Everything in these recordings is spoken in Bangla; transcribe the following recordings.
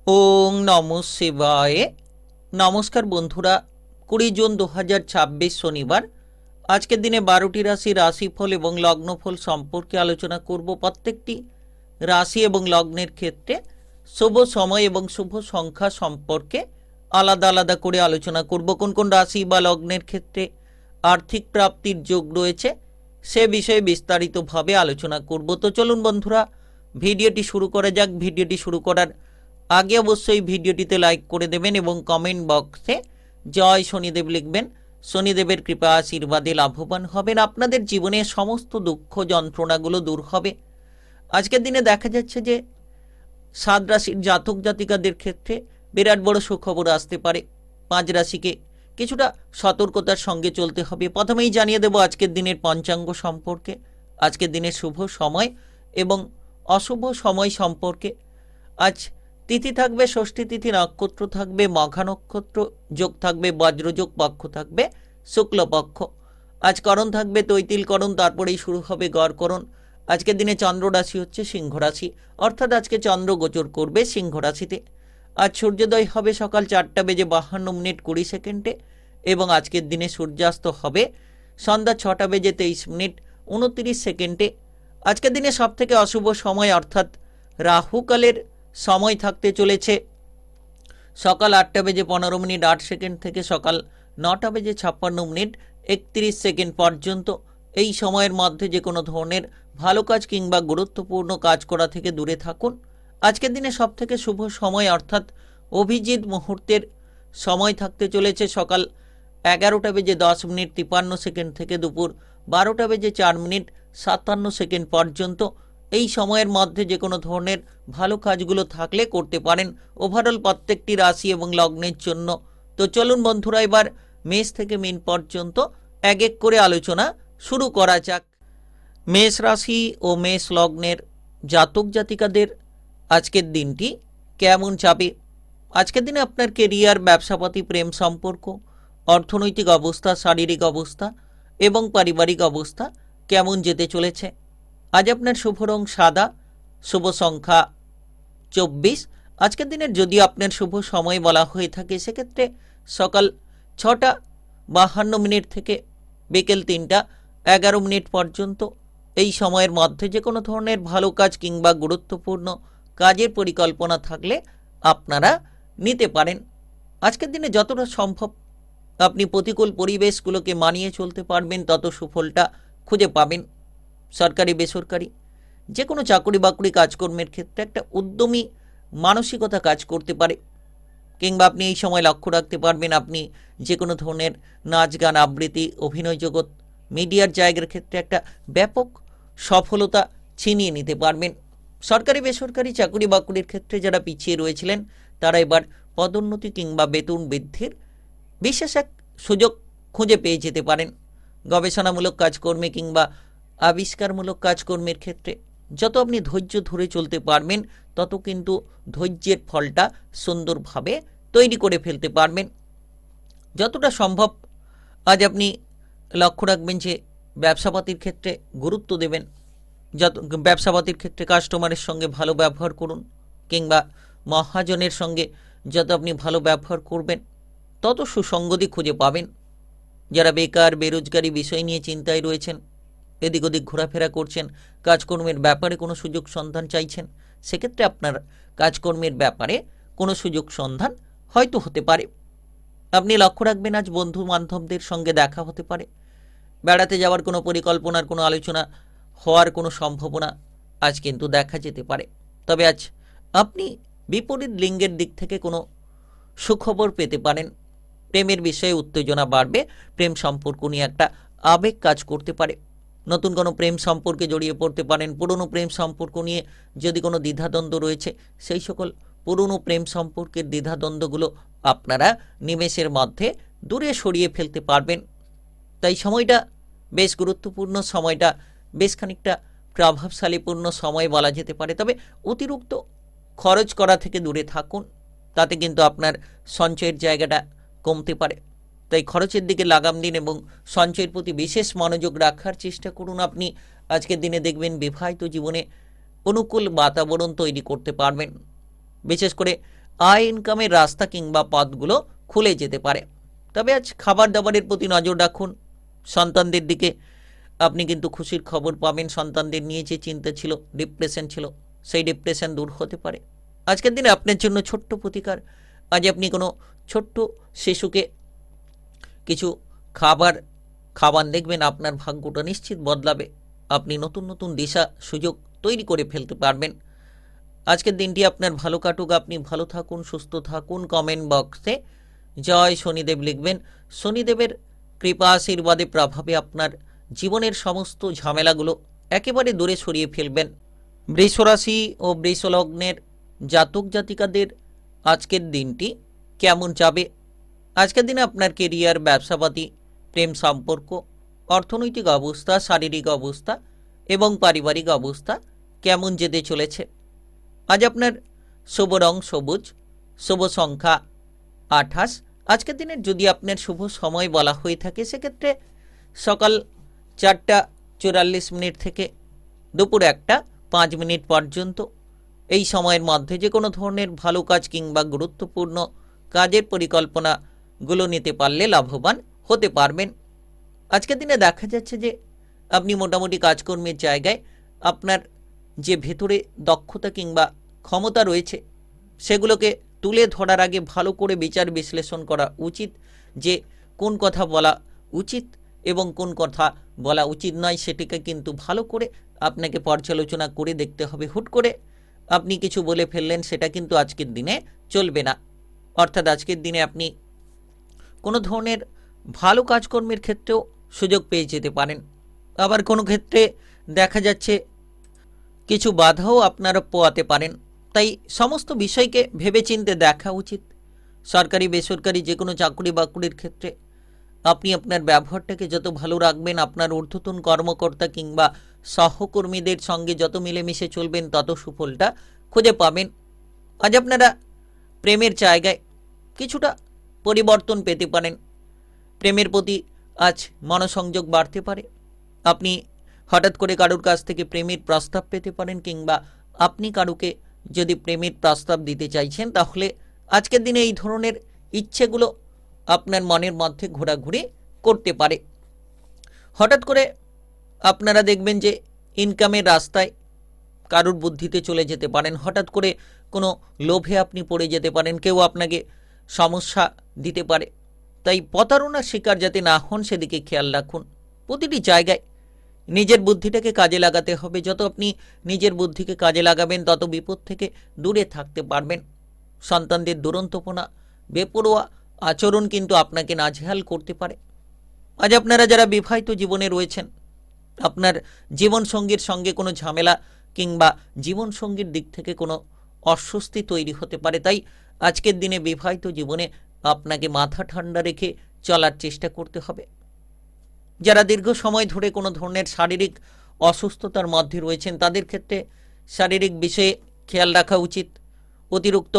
ওং নমঃ শিবায়। নমস্কার বন্ধুরা, 20 জুন 2026 শনিবার। আজকের দিনে 12টি রাশিফল এবং লগ্নফল সম্পর্কে আলোচনা করব। প্রত্যেকটি রাশি এবং লগ্নের ক্ষেত্রে শুভ সময় এবং শুভ সংখ্যা সম্পর্কে আলাদা আলাদা করে আলোচনা করব। কোন কোন রাশি বা লগ্নের ক্ষেত্রে আর্থিক প্রাপ্তির যোগ রয়েছে সে বিষয়ে বিস্তারিতভাবে আলোচনা করব। তো চলুন বন্ধুরা, ভিডিওটি শুরু করা যাক। ভিডিওটি শুরু করার আগে অবশ্যই ভিডিওটিতে লাইক করে দেবেন এবং কমেন্ট বক্সে জয় শনিদেব লিখবেন। শনিদেবের কৃপা আশীর্বাদে লাভবান হবেন, আপনাদের জীবনে সমস্ত দুঃখ যন্ত্রণাগুলো দূর হবে। আজকের দিনে দেখা যাচ্ছে যে 7 রাশির জাতক জাতিকাদের ক্ষেত্রে বিরাট বড় সুখবর আসতে পারে। 5 রাশিকে কিছুটা সতর্কতার সঙ্গে চলতে হবে। প্রথমেই জানিয়ে দেব আজকের দিনের পঞ্চাঙ্গ সম্পর্কে, আজকের দিনের শুভ সময় এবং অশুভ সময় সম্পর্কে। আজ তিথি থাকবে ষষ্ঠী তিথি, নক্ষত্র থাকবে মঘা নক্ষত্র, যোগ থাকবে বজ্রযোগ, পক্ষ থাকবে শুক্লপক্ষ। আজ করণ থাকবে তৈতিল করণ, তারপরেই শুরু হবে গড়করণ। আজকের দিনে চন্দ্র রাশি হচ্ছে সিংহ রাশি, অর্থাৎ আজকে চন্দ্র গোচর করবে সিংহ রাশিতে। আজ সূর্যোদয় হবে সকাল 4:52:20 এবং আজকের দিনে সূর্যাস্ত হবে সন্ধ্যা 6:23:29। আজকের দিনে সবথেকে অশুভ সময় অর্থাৎ রাহুকালের সময় থাকতে চলেছে সকাল 8:15:08 থেকে সকাল 9:56:31 পর্যন্ত। এই সময়ের মধ্যে যে কোনো ধরনের ভালো কাজ কিংবা গুরুত্বপূর্ণ কাজ করা থেকে দূরে থাকুন। আজকের দিনে সবথেকে শুভ সময় অর্থাৎ অভিজিৎ মুহূর্তের সময় থাকতে চলেছে সকাল 11:10:53 থেকে দুপুর 12:04:57 পর্যন্ত। এই সময়ের মধ্যে যে কোনো ধরনের ভালো কাজগুলো থাকলে করতে পারেন ওভারঅল প্রত্যেকটি রাশি এবং লগ্নের জন্য। তো চলুন বন্ধুরা, এবার মেষ থেকে মীন পর্যন্ত এক এক করে আলোচনা শুরু করা যাক। মেষ রাশি ও মেষ লগ্নের জাতক জাতিকাদের আজকের দিনটি কেমন যাবে? আজকের দিনে আপনার কেরিয়ার, ব্যবসাপাতি, প্রেম সম্পর্ক, অর্থনৈতিক অবস্থা, শারীরিক অবস্থা এবং পারিবারিক অবস্থা কেমন যেতে চলেছে? আজ আপনার শুভ রং সাদা, শুভ সংখ্যা 24। আজকের দিনের যদি আপনার শুভ সময় বলা হয়ে থাকে সেক্ষেত্রে সকাল 6:52 থেকে বিকেল 3:11 পর্যন্ত। এই সময়ের মধ্যে যে কোনো ধরনের ভালো কাজ কিংবা গুরুত্বপূর্ণ কাজের পরিকল্পনা থাকলে আপনারা নিতে পারেন। আজকের দিনে যতটা সম্ভব আপনি প্রতিকূল পরিবেশগুলোকে মানিয়ে চলতে পারবেন, তত সুফলটা খুঁজে পাবেন। সরকারি বেসরকারি যে কোনো চাকরি বাকরি কাজকর্মের ক্ষেত্রে একটা উদ্যমী মানসিকতা কাজ করতে পারে, কিংবা আপনি এই সময় লক্ষ্য রাখতে পারবেন আপনি যে কোনো ধরনের নাচ গান, আবৃত্তি, অভিনয় জগৎ, মিডিয়ার জায়গার ক্ষেত্রে একটা ব্যাপক সফলতা ছিনিয়ে নিতে পারবেন। সরকারি বেসরকারি চাকরি বাকরির ক্ষেত্রে যারা পিছিয়ে রয়েছিলেন তারা এবার পদোন্নতি কিংবা বেতন বৃদ্ধির বিশেষ এক সুযোগ খুঁজে পেয়ে যেতে পারেন। গবেষণামূলক কাজকর্মে কিংবা আবিষ্কারমূলক কাজকর্মের ক্ষেত্রে যত আপনি ধৈর্য ধরে চলতে পারবেন তত কিন্তু ধৈর্যের ফলটা সুন্দরভাবে তৈরি করে ফেলতে পারবেন। যতটা সম্ভব আজ আপনি লক্ষ্য রাখবেন যে ব্যবসাপাতির ক্ষেত্রে গুরুত্ব দেবেন। যত ব্যবসাপাতির ক্ষেত্রে কাস্টমারের সঙ্গে ভালো ব্যবহার করুন, কিংবা মহাজনের সঙ্গে যত আপনি ভালো ব্যবহার করবেন তত সুসঙ্গতি খুঁজে পাবেন। যারা বেকার, বেরোজগারি বিষয় নিয়ে চিন্তায় রয়েছেন, এদিক ওদিক ঘোরাফেরা করছেন, কাজকর্মের ব্যাপারে কোনো সুযোগ সন্ধান চাইছেন, সেক্ষেত্রে আপনার কাজকর্মের ব্যাপারে কোনো সুযোগ সন্ধান হয়তো হতে পারে। আপনি লক্ষ্য রাখবেন আজ বন্ধু বান্ধবদের সঙ্গে দেখা হতে পারে। বেড়াতে যাওয়ার কোনো পরিকল্পনার কোনো আলোচনা হওয়ার কোনো সম্ভাবনা আজ কিন্তু দেখা যেতে পারে। তবে আজ আপনি বিপরীত লিঙ্গের দিক থেকে কোনো সুখবর পেতে পারেন। প্রেমের বিষয়ে উত্তেজনা বাড়বে, প্রেম সম্পর্ক নিয়ে একটা আবেগ কাজ করতে পারে। নতুন কোনো প্রেম সম্পর্কে জড়িয়ে পড়তে পারেন। পুরনো প্রেম সম্পর্ক নিয়ে যদি কোনো দ্বিধাদ্বন্দ্ব রয়েছে সেই সকল পুরনো প্রেম সম্পর্কের দ্বিধাদ্বন্দ্বগুলো আপনারা নিমেষের মধ্যে দূরে সরিয়ে ফেলতে পারবেন। তাই সময়টা বেশ গুরুত্বপূর্ণ, সময়টা বেশ খানিকটা প্রভাবশালীপূর্ণ সময় বলা যেতে পারে। তবে অতিরিক্ত খরচ করা থেকে দূরে থাকুন, তাতে কিন্তু আপনার সঞ্চয়ের জায়গাটা কমতে পারে। তাই খরচের দিকে লাগাম দিন এবং সঞ্চয়ের প্রতি বিশেষ মনোযোগ রাখার চেষ্টা করুন। আপনি আজকের দিনে দেখবেন বিবাহিত জীবনে অনুকূল বাতাবরণ তৈরি করতে পারবেন। বিশেষ করে আয় ইনকামের রাস্তা কিংবা পথগুলো খুলে যেতে পারে। তবে আজ খাবার দাবারের প্রতি নজর রাখুন। সন্তানদের দিকে আপনি কিন্তু খুশির খবর পাবেন। সন্তানদের নিয়ে যে চিন্তা ছিল, ডিপ্রেশন ছিল, সেই ডিপ্রেশন দূর হতে পারে। আজকের দিনে আপনার জন্য ছোট্ট প্রতিকার, আজ আপনি কোনো ছোট্ট শিশুকে কিছু খাবার দেখবেন, আপনার ভাগ্যটা নিশ্চিত বদলাবে। আপনি নতুন নতুন দিশা সুযোগ তৈরি করে ফেলতে পারবেন। আজকের দিনটি আপনার ভালো কাটুক, আপনি ভালো থাকুন, সুস্থ থাকুন। কমেন্ট বক্সে জয় শনিদেব লিখবেন। শনিদেবের কৃপা আশীর্বাদে প্রভাবে আপনার জীবনের সমস্ত ঝামেলাগুলো একেবারে দূরে সরিয়ে ফেলবেন। বৃষরাশি ও বৃষলগ্নের জাতক জাতিকাদের আজকের দিনটি কেমন যাবে? আজকের দিনে আপনার কেরিয়ার, ব্যবসাপাতি, প্রেম সম্পর্ক, অর্থনৈতিক অবস্থা, শারীরিক অবস্থা এবং পারিবারিক অবস্থা কেমন যেতে চলেছে? আজ আপনার শুভ রং সবুজ, শুভ সংখ্যা 28। আজকের দিনের যদি আপনার শুভ সময় বলা হয়ে থাকে সেক্ষেত্রে সকাল 4:44 থেকে দুপুর 1:05 পর্যন্ত। এই সময়ের মধ্যে যে কোনো ধরনের ভালো কাজ কিংবা গুরুত্বপূর্ণ কাজের পরিকল্পনাগুলো নিতে পারলে লাভবান হতে পারবেন। আজকের দিনে দেখা যাচ্ছে যে আপনি মোটামুটি কাজকর্মের জায়গায় আপনার যে ভেতরে দক্ষতা কিংবা ক্ষমতা রয়েছে সেগুলোকে তুলে ধরার আগে ভালো করে বিচার বিশ্লেষণ করা উচিত যে কোন কথা বলা উচিত এবং কোন কথা বলা উচিত নয়। সেটিকে কিন্তু ভালো করে আপনাকে পর্যালোচনা করে দেখতে হবে। হুট করে আপনি কিছু বলে ফেললেন, সেটা কিন্তু আজকের দিনে চলবে না। অর্থাৎ আজকের দিনে আপনি কোনো ধরনের ভালো কাজকর্মের ক্ষেত্রেও সুযোগ পেয়ে যেতে পারেন। আবার কোনো ক্ষেত্রে দেখা যাচ্ছে কিছু বাধাও আপনারা পোয়াতে পারেন। তাই সমস্ত বিষয়কে ভেবেচিন্তে দেখা উচিত। সরকারি বেসরকারি যে কোনো চাকরি বাকরির ক্ষেত্রে আপনি আপনার ব্যবহারটাকে যত ভালো রাখবেন, আপনার ঊর্ধ্বতন কর্মকর্তা কিংবা সহকর্মীদের সঙ্গে যত মিলেমিশে চলবেন তত সুফলটা খুঁজে পাবেন। আজ আপনারা প্রেমের জায়গায় কিছুটা পরিবর্তন পেতে পারেন। প্রেমের প্রতি আজ মনোসংযোগ বাড়তে পারে। আপনি হঠাৎ করে কারোর কাছ থেকে প্রেমের প্রস্তাব পেতে পারেন কিংবা আপনি কারুকে যদি প্রেমের প্রস্তাব দিতে চাইছেন তাহলে আজকের দিনে এই ধরনের ইচ্ছেগুলো আপনার মনের মধ্যে ঘোরাঘুরি করতে পারে। হঠাৎ করে আপনারা দেখবেন যে ইনকামের রাস্তায় কারুর বুদ্ধিতে চলে যেতে পারেন। হঠাৎ করে কোনো লোভে আপনি পড়ে যেতে পারেন, কেউ আপনাকে সমস্যা দিতে পারে। তাই প্রতারণার শিকার যাতে না হন সেদিকে খেয়াল রাখুন। প্রতিটি জায়গায় নিজের বুদ্ধিটাকে কাজে লাগাতে হবে। যত আপনি নিজের বুদ্ধিকে কাজে লাগাবেন তত বিপদ থেকে দূরে থাকতে পারবেন। সন্তানদের দুরন্তপনা, বেপরোয়া আচরণ কিন্তু আপনাকে নাজেহাল করতে পারে। আজ আপনারা যারা বিবাহিত জীবনে রয়েছেন, আপনার জীবনসঙ্গীর সঙ্গে কোনো ঝামেলা কিংবা জীবনসঙ্গীর দিক থেকে কোনো অস্বস্তি তৈরি হতে পারে। তাই আজকের দিনে বিবাহিত জীবনে আপনাকে মাথা ঠান্ডা রেখে চলার চেষ্টা করতে হবে। যারা দীর্ঘ সময় ধরে কোনো ধরনের শারীরিক অসুস্থতার মধ্যে রয়েছেন তাদের ক্ষেত্রে শারীরিক বিষয়ে খেয়াল রাখা উচিত। অতিরিক্ত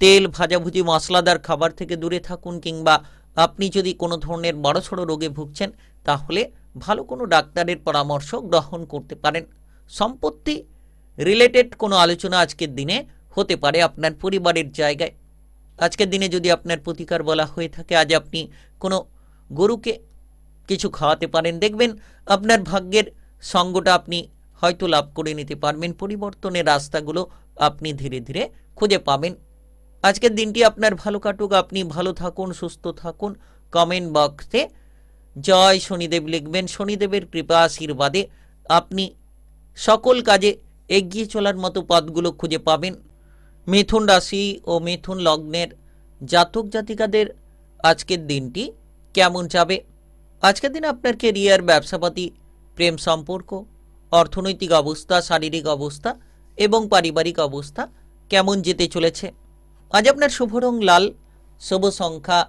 তেল, ভাজাভুজি, মশলাদার খাবার থেকে দূরে থাকুন কিংবা আপনি যদি কোনো ধরনের বড়সড় রোগে ভুগছেন তাহলে ভালো কোনো ডাক্তারের পরামর্শ গ্রহণ করতে পারেন। সম্পত্তি রিলেটেড কোনো আলোচনা আজকের দিনে হতে পারে আপনার পরিবারের জায়গায়। আজকের দিনে যদি আপনার প্রতিকার বলা হয়ে থাকে, আজ আপনি কোনো গরুকে কিছু খাওয়াতে পারেন। দেখবেন আপনার ভাগ্যের সঙ্গটা আপনি হয়তো লাভ করে নিতে পারবেন। পরিবর্তনের রাস্তাগুলো আপনি ধীরে ধীরে খুঁজে পাবেন। আজকের দিনটি আপনার ভালো কাটুক, আপনি ভালো থাকুন, সুস্থ থাকুন। কমেন্ট বক্সে জয় শনিদেব লিখবেন। শনিদেবের কৃপা আশীর্বাদে আপনি সকল কাজে এগিয়ে চলার মতো পথগুলো খুঁজে পাবেন। মিথুন রাশি ও মিথুন লগ্নের জাতক জাতিকাদের আজকের দিনটি কেমন যাবে? আজকের দিনে আপনার কেরিয়ার, ব্যবসাপাতি, প্রেম সম্পর্ক, অর্থনৈতিক অবস্থা, শারীরিক অবস্থা এবং পারিবারিক অবস্থা কেমন যেতে চলেছে? আজ আপনার শুভ রং লাল, শুভ সংখ্যা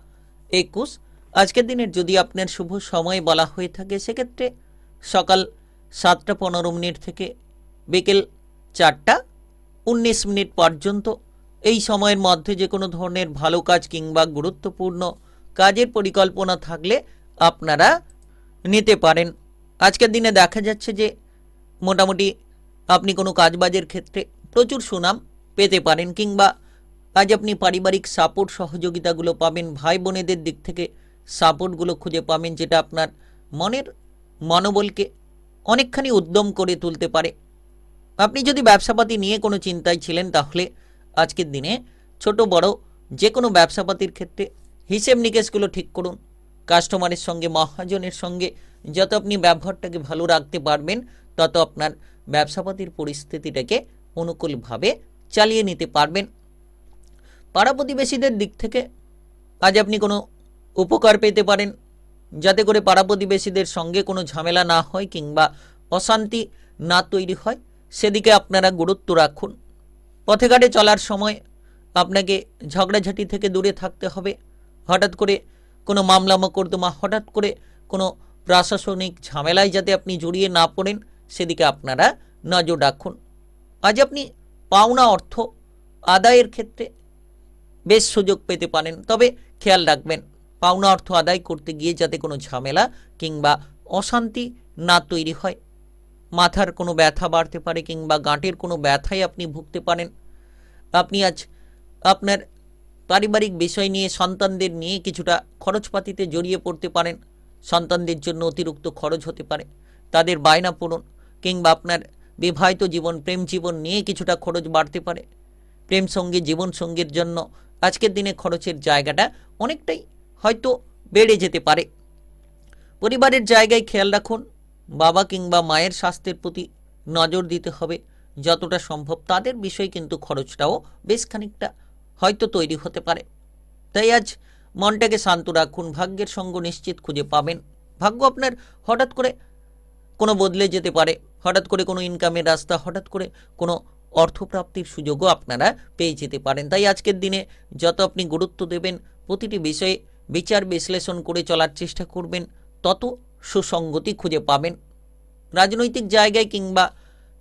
21। আজকের দিনের যদি আপনার শুভ সময় বলা হয়ে থাকে সেক্ষেত্রে সকাল 7:15 থেকে বিকেল 4:19 পর্যন্ত। এই সময়ের মধ্যে যে কোনো ধরনের ভালো কাজ কিংবা গুরুত্বপূর্ণ কাজের পরিকল্পনা থাকলে আপনারা নিতে পারেন। আজকের দিনে দেখা যাচ্ছে যে মোটামুটি আপনি কোনো কাজবাজের ক্ষেত্রে প্রচুর সুনাম পেতে পারেন কিংবা আজ আপনি পারিবারিক সাপোর্ট সহযোগিতাগুলো পাবেন, ভাই বোনেদের দিক থেকে সাপোর্টগুলো খুঁজে পাবেন, যেটা আপনার মনের মনোবলকে অনেকখানি উদ্যম করে তুলতে পারে। আপনি যদি ব্যবসাপাতি নিয়ে কোনো চিন্তায় ছিলেন, তাহলে আজকের দিনে ছোট বড় যে কোনো ব্যবসাপাতির ক্ষেত্রে হিসেব নিকেশগুলো ঠিক করুন। কাস্টমারের সঙ্গে, মহাজনের সঙ্গে যত আপনি ব্যবহারটাকে ভালো রাখতে পারবেন, তত আপনার ব্যবসাপাতির পরিস্থিতিটাকে অনুকূলভাবে চালিয়ে নিতে পারবেন। পাড়া প্রতিবেশীদের দিক থেকে আজ আপনি কোনো উপকার পেতে পারেন, যাতে করে পাড়া প্রতিবেশীদের সঙ্গে কোনো ঝামেলা না হয় কিংবা অশান্তি না তৈরি হয়, সেদিকে আপনারা গুরুত্ব রাখুন। পথে ঘাটে চলার সময় আপনাকে ঝগড়াঝাটি থেকে দূরে থাকতে হবে। হঠাৎ করে কোনো মামলা মোকদ্দমা, হঠাৎ করে কোনো প্রশাসনিক ঝামেলায় যাতে আপনি জড়িয়ে না পড়েন, সেদিকে আপনারা নজর রাখুন। আজ আপনি পাওনা অর্থ আদায়ের ক্ষেত্রে বেশ সুযোগ পেতে পারেন, তবে খেয়াল রাখবেন পাওনা অর্থ আদায় করতে গিয়ে যাতে কোনো ঝামেলা কিংবা অশান্তি না তৈরি হয়। মাথার কোনো ব্যথা বাড়তে পারে কিংবা গাঁটের কোনো ব্যথায় আপনি ভুগতে পারেন। আপনি আজ আপনার পারিবারিক বিষয় নিয়ে, সন্তানদের নিয়ে কিছুটা খরচপাতিতে জড়িয়ে পড়তে পারেন। সন্তানদের জন্য অতিরিক্ত খরচ হতে পারে, তাদের বায়না পূরণ কিংবা আপনার বিবাহিত জীবন, প্রেম জীবন নিয়ে কিছুটা খরচ বাড়তে পারে। প্রেম সঙ্গী, জীবন সঙ্গীর জন্য আজকের দিনে খরচের জায়গাটা অনেকটাই হয়তো বেড়ে যেতে পারে। পরিবারের জায়গায় খেয়াল রাখুন, বাবা কিংবা মায়ের স্বাস্থ্যের প্রতি নজর দিতে হবে। যতটা সম্ভব তাদের বিষয়ে কিন্তু খরচটাও বেশ খানিকটা হয়তো তৈরি হতে পারে। তাই আজ মনটাকে শান্ত রাখুন, ভাগ্যের সঙ্গ নিশ্চিত খুঁজে পাবেন। ভাগ্য আপনার হঠাৎ করে কোনো বদলে যেতে পারে, হঠাৎ করে কোনো ইনকামের রাস্তা, হঠাৎ করে কোনো অর্থপ্রাপ্তির সুযোগও আপনারা পেয়ে যেতে পারেন। তাই আজকের দিনে যত আপনি গুরুত্ব দেবেন, প্রতিটি বিষয়ে বিচার বিশ্লেষণ করে চলার চেষ্টা করবেন, তত সুসঙ্গতি খুঁজে পাবেন। রাজনৈতিক জায়গায় কিংবা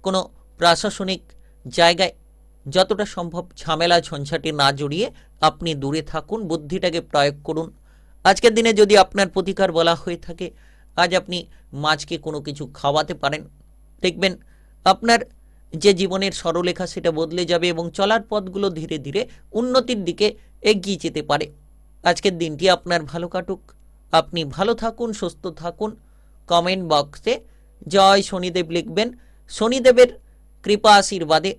কোনো প্রশাসনিক জায়গায় যতটা সম্ভব ঝামেলা ঝঞ্ঝাটে না জড়িয়ে আপনি দূরে থাকুন, বুদ্ধিটাকে প্রয়োগ করুন। আজকের দিনে যদি আপনার প্রতিকার বলা হয়ে থাকে, আজ আপনি মাছকে কোনো কিছু খাওয়াতে পারেন। দেখবেন আপনার যে জীবনের সরলরেখা সেটা বদলে যাবে এবং চলার পথগুলো ধীরে ধীরে উন্নতির দিকে এগিয়ে যেতে পারে। আজকের দিনটি আপনার ভালো কাটুক, আপনি ভালো থাকুন, সুস্থ থাকুন। কমেন্ট বক্সে জয় শনিদেব লিখবেন। শনিদেবের কৃপা আশীর্বাদে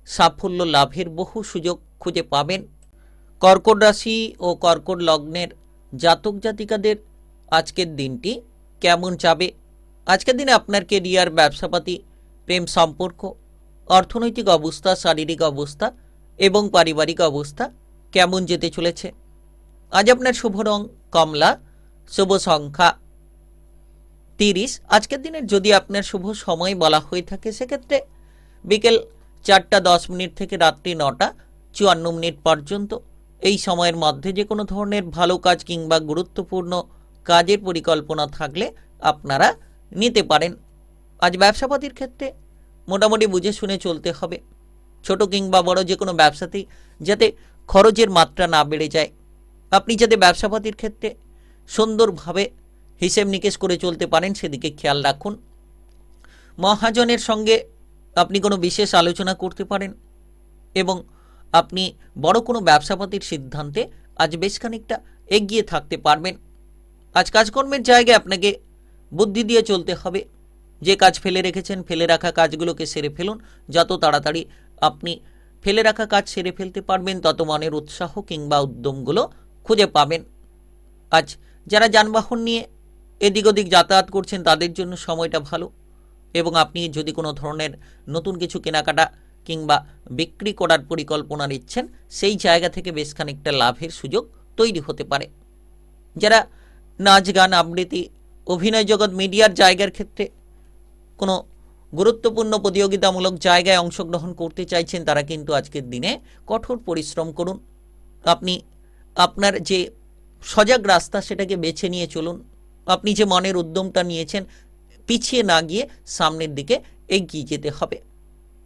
সাফল্য লাভের বহু সুযোগ খুঁজে পাবেন। কর্কট রাশি ও কর্কট লগ্নের জাতক জাতিকাদের আজকের দিনটি কেমন যাবে? আজকের দিনে আপনার কেরিয়ার, ব্যবসাপাতি, প্রেম সম্পর্ক, অর্থনৈতিক অবস্থা, শারীরিক অবস্থা এবং পারিবারিক অবস্থা কেমন যেতে চলেছে? আজ আপনার শুভ রং কমলা, শুভ সংখ্যা 30। আজকের দিনের যদি আপনার শুভ সময় বলা হয়ে থাকে, সেক্ষেত্রে বিকেল 4:10 থেকে রাত্রি 9:54 পর্যন্ত। এই সময়ের মধ্যে যে কোনো ধরনের ভালো কাজ কিংবা গুরুত্বপূর্ণ কাজের পরিকল্পনা থাকলে আপনারা নিতে পারেন। আজ ব্যবসাপাতির ক্ষেত্রে মোটামুটি বুঝে শুনে চলতে হবে। ছোট কিংবা বড় যে কোনো ব্যবসাতেই যাতে খরচের মাত্রা না বেড়ে যায়, আপনি যাতে ব্যবসাপাতির ক্ষেত্রে সুন্দরভাবে হিসেব নিকেশ করে চলতে পারেন, সেদিকে খেয়াল রাখুন। মহাজনের সঙ্গে আপনি কোনো বিশেষ আলোচনা করতে পারেন এবং আপনি বড় কোনো ব্যবসাপাতির সিদ্ধান্তে আজ বেশ খানিকটা এগিয়ে থাকতে পারবেন। আজ কাজকর্মের জায়গায় আপনাকে বুদ্ধি দিয়ে চলতে হবে। যে কাজ ফেলে রেখেছেন, ফেলে রাখা কাজগুলোকে সেরে ফেলুন। যত তাড়াতাড়ি আপনি ফেলে রাখা কাজ সেরে ফেলতে পারবেন, তত মনের উৎসাহ কিংবা উদ্যমগুলো খুঁজে পাবেন। আজ যারা যানবাহন নিয়ে এদিক ওদিক যাতায়াত করছেন, তাদের জন্য সময়টা ভালো এবং আপনি যদি কোনো ধরনের নতুন কিছু কেনাকাটা কিংবা বিক্রি করার পরিকল্পনা নিচ্ছেন, সেই জায়গা থেকে বেশ খানিকটা লাভের সুযোগ তৈরি হতে পারে। যারা নাচ, গান, আবৃত্তি, অভিনয় জগৎ, মিডিয়ার জায়গার ক্ষেত্রে কোনো গুরুত্বপূর্ণ প্রতিযোগিতামূলক জায়গায় অংশগ্রহণ করতে চাইছেন, তারা কিন্তু আজকের দিনে কঠোর পরিশ্রম করুন। আপনি আপনার যে সজাগ রাস্তা সেটাকে বেছে নিয়ে চলুন। আপনি যে মনের উদ্যমটা নিয়েছেন, পিছিয়ে না গিয়ে সামনের দিকে এগিয়ে যেতে হবে।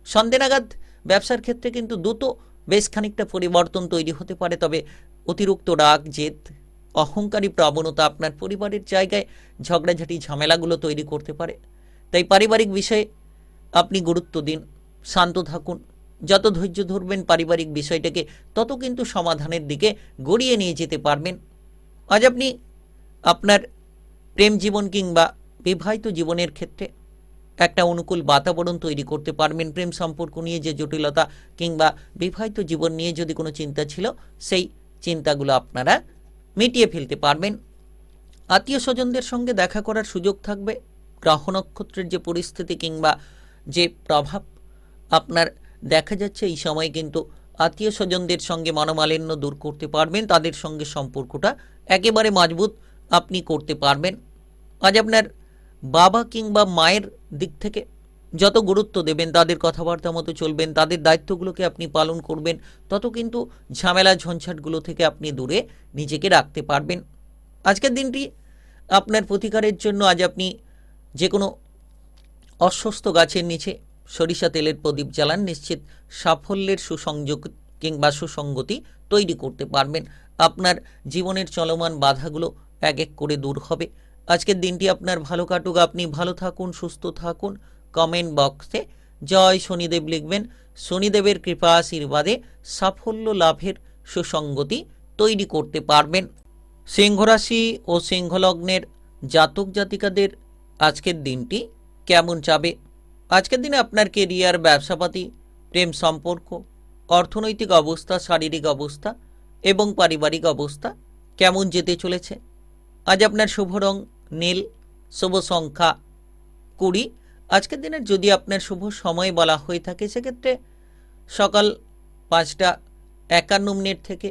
সন্ধ্যে নাগাদ ব্যবসার ক্ষেত্রে কিন্তু দ্রুত বেশ খানিকটা পরিবর্তন তৈরি হতে পারে, তবে অতিরিক্ত রাগ, জেদ, অহংকারী প্রবণতা আপনার পরিবারের জায়গায় ঝগড়াঝাটি, ঝামেলাগুলো তৈরি করতে পারে। তাই পারিবারিক বিষয়ে আপনি গুরুত্ব দিন, শান্ত থাকুন, যত ধৈর্য ধরবেন পারিবারিক বিষয়টাকে, তত কিন্তু সমাধানের দিকে গড়িয়ে নিয়ে যেতে পারবেন। আজ আপনি আপনার প্রেম জীবন কিংবা বিবাহিত জীবনের ক্ষেত্রে একটা অনুকূল বাতাবরণ তৈরি করতে পারবেন। প্রেম সম্পর্ক নিয়ে যে জটিলতা কিংবা বিবাহিত জীবন নিয়ে যদি কোনো চিন্তা ছিল, সেই চিন্তাগুলো আপনারা মিটিয়ে ফেলতে পারবেন। আত্মীয় স্বজনদের সঙ্গে দেখা করার সুযোগ থাকবে। গ্রহ নক্ষত্রের যে পরিস্থিতি কিংবা যে প্রভাব আপনার দেখা যাচ্ছে, এই সময় কিন্তু আত্মীয় স্বজনদের সঙ্গে মনোমালিন্য দূর করতে পারবেন। তাদের সঙ্গে সম্পর্কটা একেবারে মজবুত আপনি করতে পারবেন। আজ আপনার বাবা কিংবা মায়ের দিক থেকে যত গুরুত্ব দেবেন, তাদের কথাবার্তা মতো চলবেন, তাদের দায়িত্বগুলোকে আপনি পালন করবেন, তত কিন্তু ঝামেলা ঝঞ্ঝাটগুলো থেকে আপনি দূরে নিজেকে রাখতে পারবেন। আজকের দিনটি আপনার প্রতিকারের জন্য আজ আপনি যে কোনো অশ্বস্থ গাছের নিচে সরিষা তেলের প্রদীপ জ্বালান, নিশ্চিত সাফল্যের সুসংযোগ কিংবা সুসঙ্গতি তৈরি করতে পারবেন। আপনার জীবনের চলমান বাধাগুলো এক এক করে দূর হবে। আজকের দিনটি আপনার ভালো কাটুক, আপনি ভালো থাকুন, সুস্থ থাকুন। কমেন্ট বক্সে জয় শনিদেব লিখবেন। শনিদেবের কৃপা আশীর্বাদে সাফল্য লাভের সুসঙ্গতি তৈরি করতে পারবেন। সিংহ রাশি ও সিংহ লগ্নের জাতক জাতিকাদের আজকের দিনটি কেমন যাবে? আজকের দিনে আপনার কেরিয়ার, ব্যবসাপাতি, প্রেম সম্পর্ক, অর্থনৈতিক অবস্থা, শারীরিক অবস্থা এবং পারিবারিক অবস্থা কেমন যেতে চলেছে? আজ আপনার শুভ রং নীল, শুভ সংখ্যা 20। আজকের দিনের যদি আপনার শুভ সময় বলা হয়ে থাকে, সেক্ষেত্রে সকাল 5টা 51 থেকে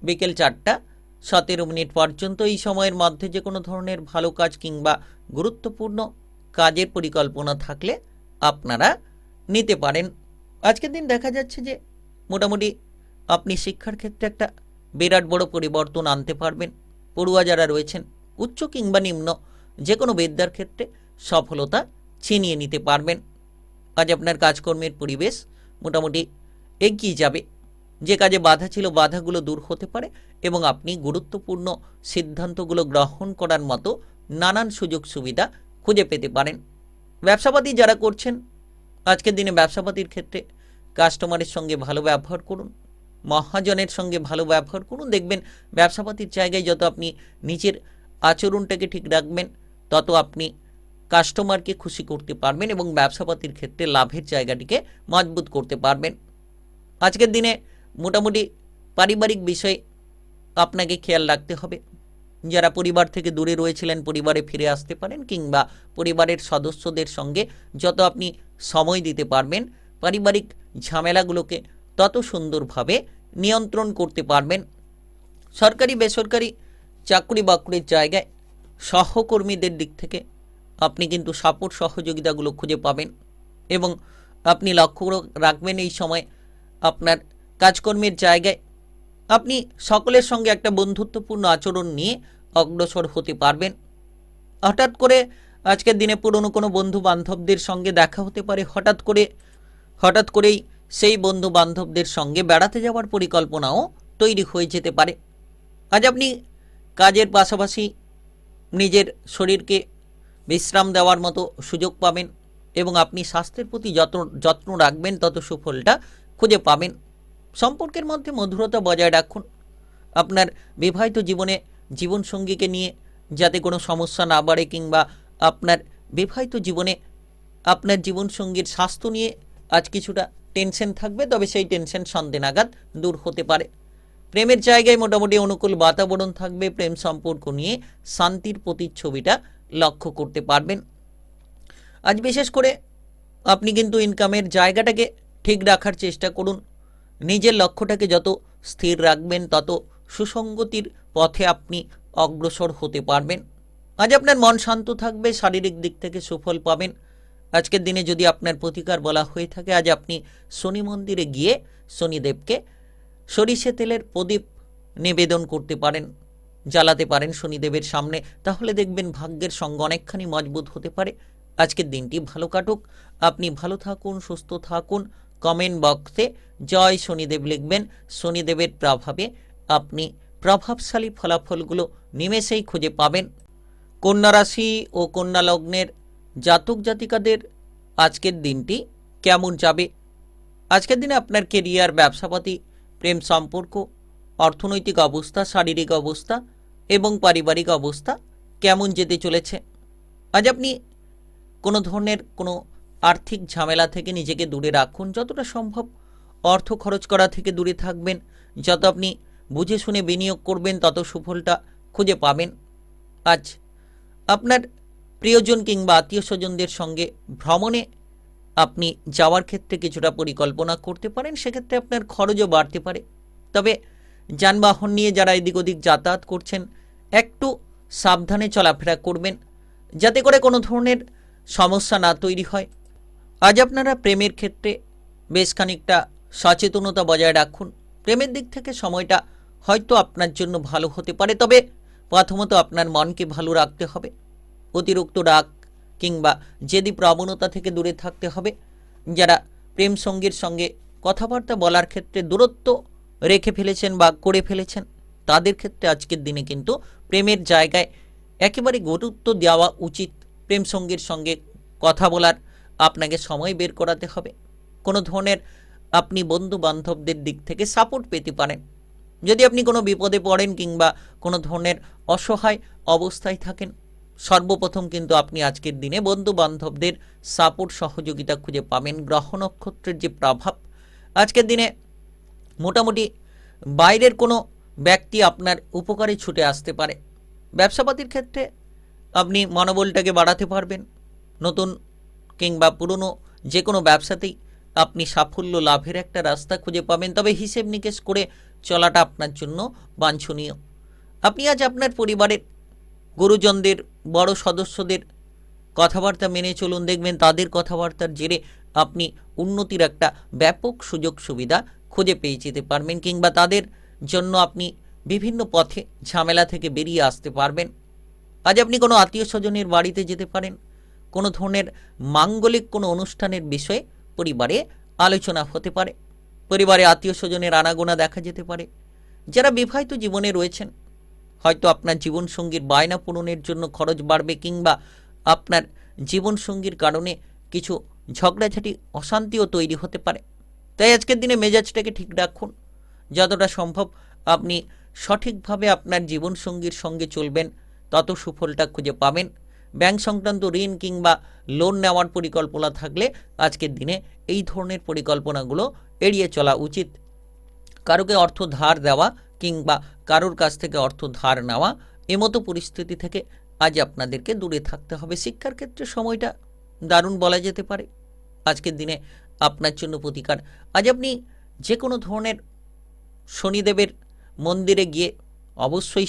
বিকেল 4টা 17 পর্যন্ত। এই সময়ের মধ্যে যে কোনো ধরনের ভালো কাজ কিংবা গুরুত্বপূর্ণ কাজের পরিকল্পনা থাকলে আপনারা নিতে পারেন। আজকের দিন দেখা যাচ্ছে যে মোটামুটি আপনি শিক্ষার ক্ষেত্রে একটা বিরাট বড় পরিবর্তন আনতে পারবেন। পড়ুয়া যারা রয়েছেন, উচ্চ কিংবা নিম্ন যে কোনো বিদ্যার ক্ষেত্রে সফলতা ছিনিয়ে নিতে পারবেন। আজ আপনার কাজকর্মের পরিবেশ মোটামুটি এগিয়ে যাবে। যে কাজে বাধা ছিল, বাধাগুলো দূর হতে পারে এবং আপনি গুরুত্বপূর্ণ সিদ্ধান্তগুলো গ্রহণ করার মতো নানান সুযোগ সুবিধা খুঁজে পেতে পারেন। ব্যবসাপাতি যারা করছেন, আজকের দিনে ব্যবসাপাতির ক্ষেত্রে কাস্টমারের সঙ্গে ভালো ব্যবহার করুন, মহাজনের সঙ্গে ভালো ব্যবহার করুন। দেখবেন ব্যবসাপাতির জায়গায় যত আপনি নিজের আচরণটাকে ঠিক রাখবেন, তত আপনি কাস্টমারকে খুশি করতে পারবেন এবং ব্যবসাপাতির ক্ষেত্রে লাভের জায়গাটিকে মজবুত করতে পারবেন। আজকের দিনে মোটামুটি পারিবারিক বিষয়ে আপনাকে খেয়াল রাখতে হবে। যারা পরিবার থেকে দূরে রয়েছিলেন, পরিবারে ফিরে আসতে পারেন কিংবা পরিবারের সদস্যদের সঙ্গে যত আপনি সময় দিতে পারবেন, পারিবারিক ঝামেলাগুলোকে তত সুন্দরভাবে নিয়ন্ত্রণ করতে পারবেন। সরকারি বেসরকারি চাকরি বাকরির জায়গায় সহকর্মীদের দিক থেকে আপনি কিন্তু সাপোর্ট সহযোগিতাগুলো খুঁজে পাবেন এবং আপনি লক্ষ্য রাখবেন এই সময় আপনার কাজকর্মের জায়গায় আপনি সকলের সঙ্গে একটা বন্ধুত্বপূর্ণ আচরণ নিয়ে অগ্রসর হতে পারবেন। হঠাৎ করে আজকের দিনে পুরনো কোনো বন্ধু বান্ধবদের সঙ্গে দেখা হতে পারে। হঠাৎ করেই সেই বন্ধু বান্ধবদের সঙ্গে বেড়াতে যাওয়ার পরিকল্পনাও তৈরি হয়ে যেতে পারে। আজ আপনি কাজের পাশাপাশি নিজের শরীরকে বিশ্রাম দেওয়ার মতো সুযোগ পাবেন এবং আপনি স্বাস্থ্যের প্রতি যত্ন রাখবেন, তত সুফলটা খুঁজে পাবেন। সম্পর্কের মধ্যে মধুরতা বজায় রাখুন। আপনার বিবাহিত জীবনে জীবনসঙ্গীকে নিয়ে যাতে কোনো সমস্যা না বাড়ে কিংবা আপনার বিবাহিত জীবনে আপনার জীবনসঙ্গীর স্বাস্থ্য নিয়ে আজ কিছুটা টেনশন থাকবে, তবে সেই টেনশন সন্ধ্যে নাগাদ দূর হতে পারে। প্রেমের জায়গায় মোটামুটি অনুকূল বাতাবরণ থাকবে। প্রেম সম্পর্ক নিয়ে শান্তির প্রতিচ্ছবিটা লক্ষ্য করতে পারবেন। আজ বিশেষ করে আপনি কিন্তু ইনকামের জায়গাটাকে ঠিক রাখার চেষ্টা করুন। নিজের লক্ষ্যটাকে যত স্থির রাখবেন, তত সুসঙ্গতির পথে আপনি অগ্রসর হতে পারবেন। আজ আপনার মন শান্ত থাকবে, শারীরিক দিক থেকে সুফল পাবেন। আজকের দিনে যদি আপনার প্রতিকার বলা হয়ে থাকে, আজ আপনি শনি মন্দিরে গিয়ে শনিদেবকে সরিষা তেলের প্রদীপ নিবেদন করতে পারেন, জ্বালাতে পারেন শনিদেবের সামনে। তাহলে দেখবেন ভাগ্যের সঙ্গ অনেকখানি মজবুত হতে পারে। আজকের দিনটি ভালো কাটুক, আপনি ভালো থাকুন, সুস্থ থাকুন। কমেন্ট বক্সে জয় শনিদেব লিখবেন। শনিদেবের প্রভাবে আপনি প্রভাবশালী ফলাফলগুলো নিমেষেই খুঁজে পাবেন। কন্যা রাশি ও কন্যা লগ্নের জাতক জাতিকাদের আজকের দিনটি কেমন যাবে? আজকের দিনে আপনার কেরিয়ার, ব্যবসাপাতি, প্রেম সম্পর্ক, অর্থনৈতিক অবস্থা, শারীরিক অবস্থা এবং পারিবারিক অবস্থা কেমন যেতে চলেছে। আজ আপনি কোনো ধরনের কোনো আর্থিক ঝামেলা থেকে নিজেকে দূরে রাখুন। যতটা সম্ভব অর্থ খরচ করা থেকে দূরে থাকবেন। যত আপনি বুঝে শুনে বিনিয়োগ করবেন তত সুফলটা খুঁজে পাবেন। আজ আপনার প্রিয়জন কিংবা আত্মীয় স্বজনদের সঙ্গে ভ্রমণে আপনি যাওয়ার ক্ষেত্রে কিছুটা পরিকল্পনা করতে পারেন। সেক্ষেত্রে আপনার খরচও বাড়তে পারে। তবে যানবাহন নিয়ে যারা এদিক ওদিক যাতায়াত করছেন একটু সাবধানে চলাফেরা করবেন, যাতে করে কোনো ধরনের সমস্যা না তৈরি হয়। আজ আপনারা প্রেমের ক্ষেত্রে বেশ খানিকটা সচেতনতা বজায় রাখুন। প্রেমের দিক থেকে সময়টা হয়তো আপনার জন্য ভালো হতে পারে, তবে প্রথমত আপনার মনকে ভালো রাখতে হবে। অতিরিক্ত রাগ কিংবা জেদি প্রবণতা থেকে দূরে থাকতে হবে। যারা প্রেম সঙ্গীর সঙ্গে কথাবার্তা বলার ক্ষেত্রে দূরত্ব রেখে ফেলেছেন বা করে ফেলেছেন, তাদের ক্ষেত্রে আজকের দিনে কিন্তু প্রেমের জায়গায় একেবারে গুরুত্ব দেওয়া উচিত। প্রেম সঙ্গীর সঙ্গে কথা বলার আপনাকে সময় বের করাতে হবে। কোনো ধরনের আপনি বন্ধু বান্ধবদের দিক থেকে সাপোর্ট পেতে পারেন। যদি আপনি কোনো বিপদে পড়েন কিংবা কোনো ধরনের অসহায় অবস্থায় থাকেন, সর্বপ্রথম কিন্তু আপনি আজকের দিনে বন্ধু বান্ধবদের সাপোর্ট সহযোগিতা খুঁজে পাবেন। গ্রহ নক্ষত্রের যে প্রভাব, আজকের দিনে মোটামুটি বাইরের কোনো ব্যক্তি আপনার উপকারে ছুটে আসতে পারে। ব্যবসাপাতির ক্ষেত্রে আপনি মনোবলটাকে বাড়াতে পারবেন। নতুন কিংবা পুরনো যে কোনো ব্যবসাতেই আপনি সাফল্য লাভের একটা রাস্তা খুঁজে পাবেন। তবে হিসেব নিকেশ করে চলাটা আপনার জন্য বাঞ্ছনীয়। আপনি আজ আপনার পরিবারের গুরুজনদের, বড় সদস্যদের কথাবার্তা মেনে চলুন। দেখবেন তাদের কথাবার্তার জেরে আপনি উন্নতির একটা ব্যাপক সুযোগ সুবিধা খুঁজে পেয়ে যেতে পারবেন, কিংবা তাদের জন্য আপনি বিভিন্ন পথে ঝামেলা থেকে বেরিয়ে আসতে পারবেন। আজ আপনি কোনো আত্মীয় স্বজনের বাড়িতে যেতে পারেন। কোনো ধরনের মাঙ্গলিক কোনো অনুষ্ঠানের বিষয়ে পরিবারে আলোচনা হতে পারে। পরিবারে আত্মীয় স্বজনের আনাগোনা দেখা যেতে পারে। যারা বিবাহিত জীবনে রয়েছেন, হয়তো আপনার জীবনসঙ্গীর বায়না পূরণের জন্য খরচ বাড়বে, কিংবা আপনার জীবনসঙ্গীর কারণে কিছু ঝগড়াঝাটি, অশান্তিও তৈরি হতে পারে। তাই আজকের দিনে মেজাজটাকে ঠিক রাখুন। যতটা সম্ভব আপনি সঠিকভাবে আপনার জীবনসঙ্গীর সঙ্গে চলবেন, তত সুফলটা খুঁজে পাবেন। ব্যাংক সংক্রান্ত ঋণ কিংবা লোন নেওয়ার পরিকল্পনা থাকলে আজকের দিনে এই ধরনের পরিকল্পনাগুলো এড়িয়ে চলা উচিত। কারোকে অর্থ ধার দেওয়া কিংবা কারোর কাছ থেকে অর্থ ধার নেওয়া, এমতো পরিস্থিতি থেকে আজ আপনাদেরকে দূরে থাকতে হবে। শিক্ষার ক্ষেত্রে সময়টা দারুণ বলা যেতে পারে। আজকের দিনে আপনার জন্য প্রতিকার, আজ আপনি যে কোনো ধরনের শনিদেবের মন্দিরে গিয়ে অবশ্যই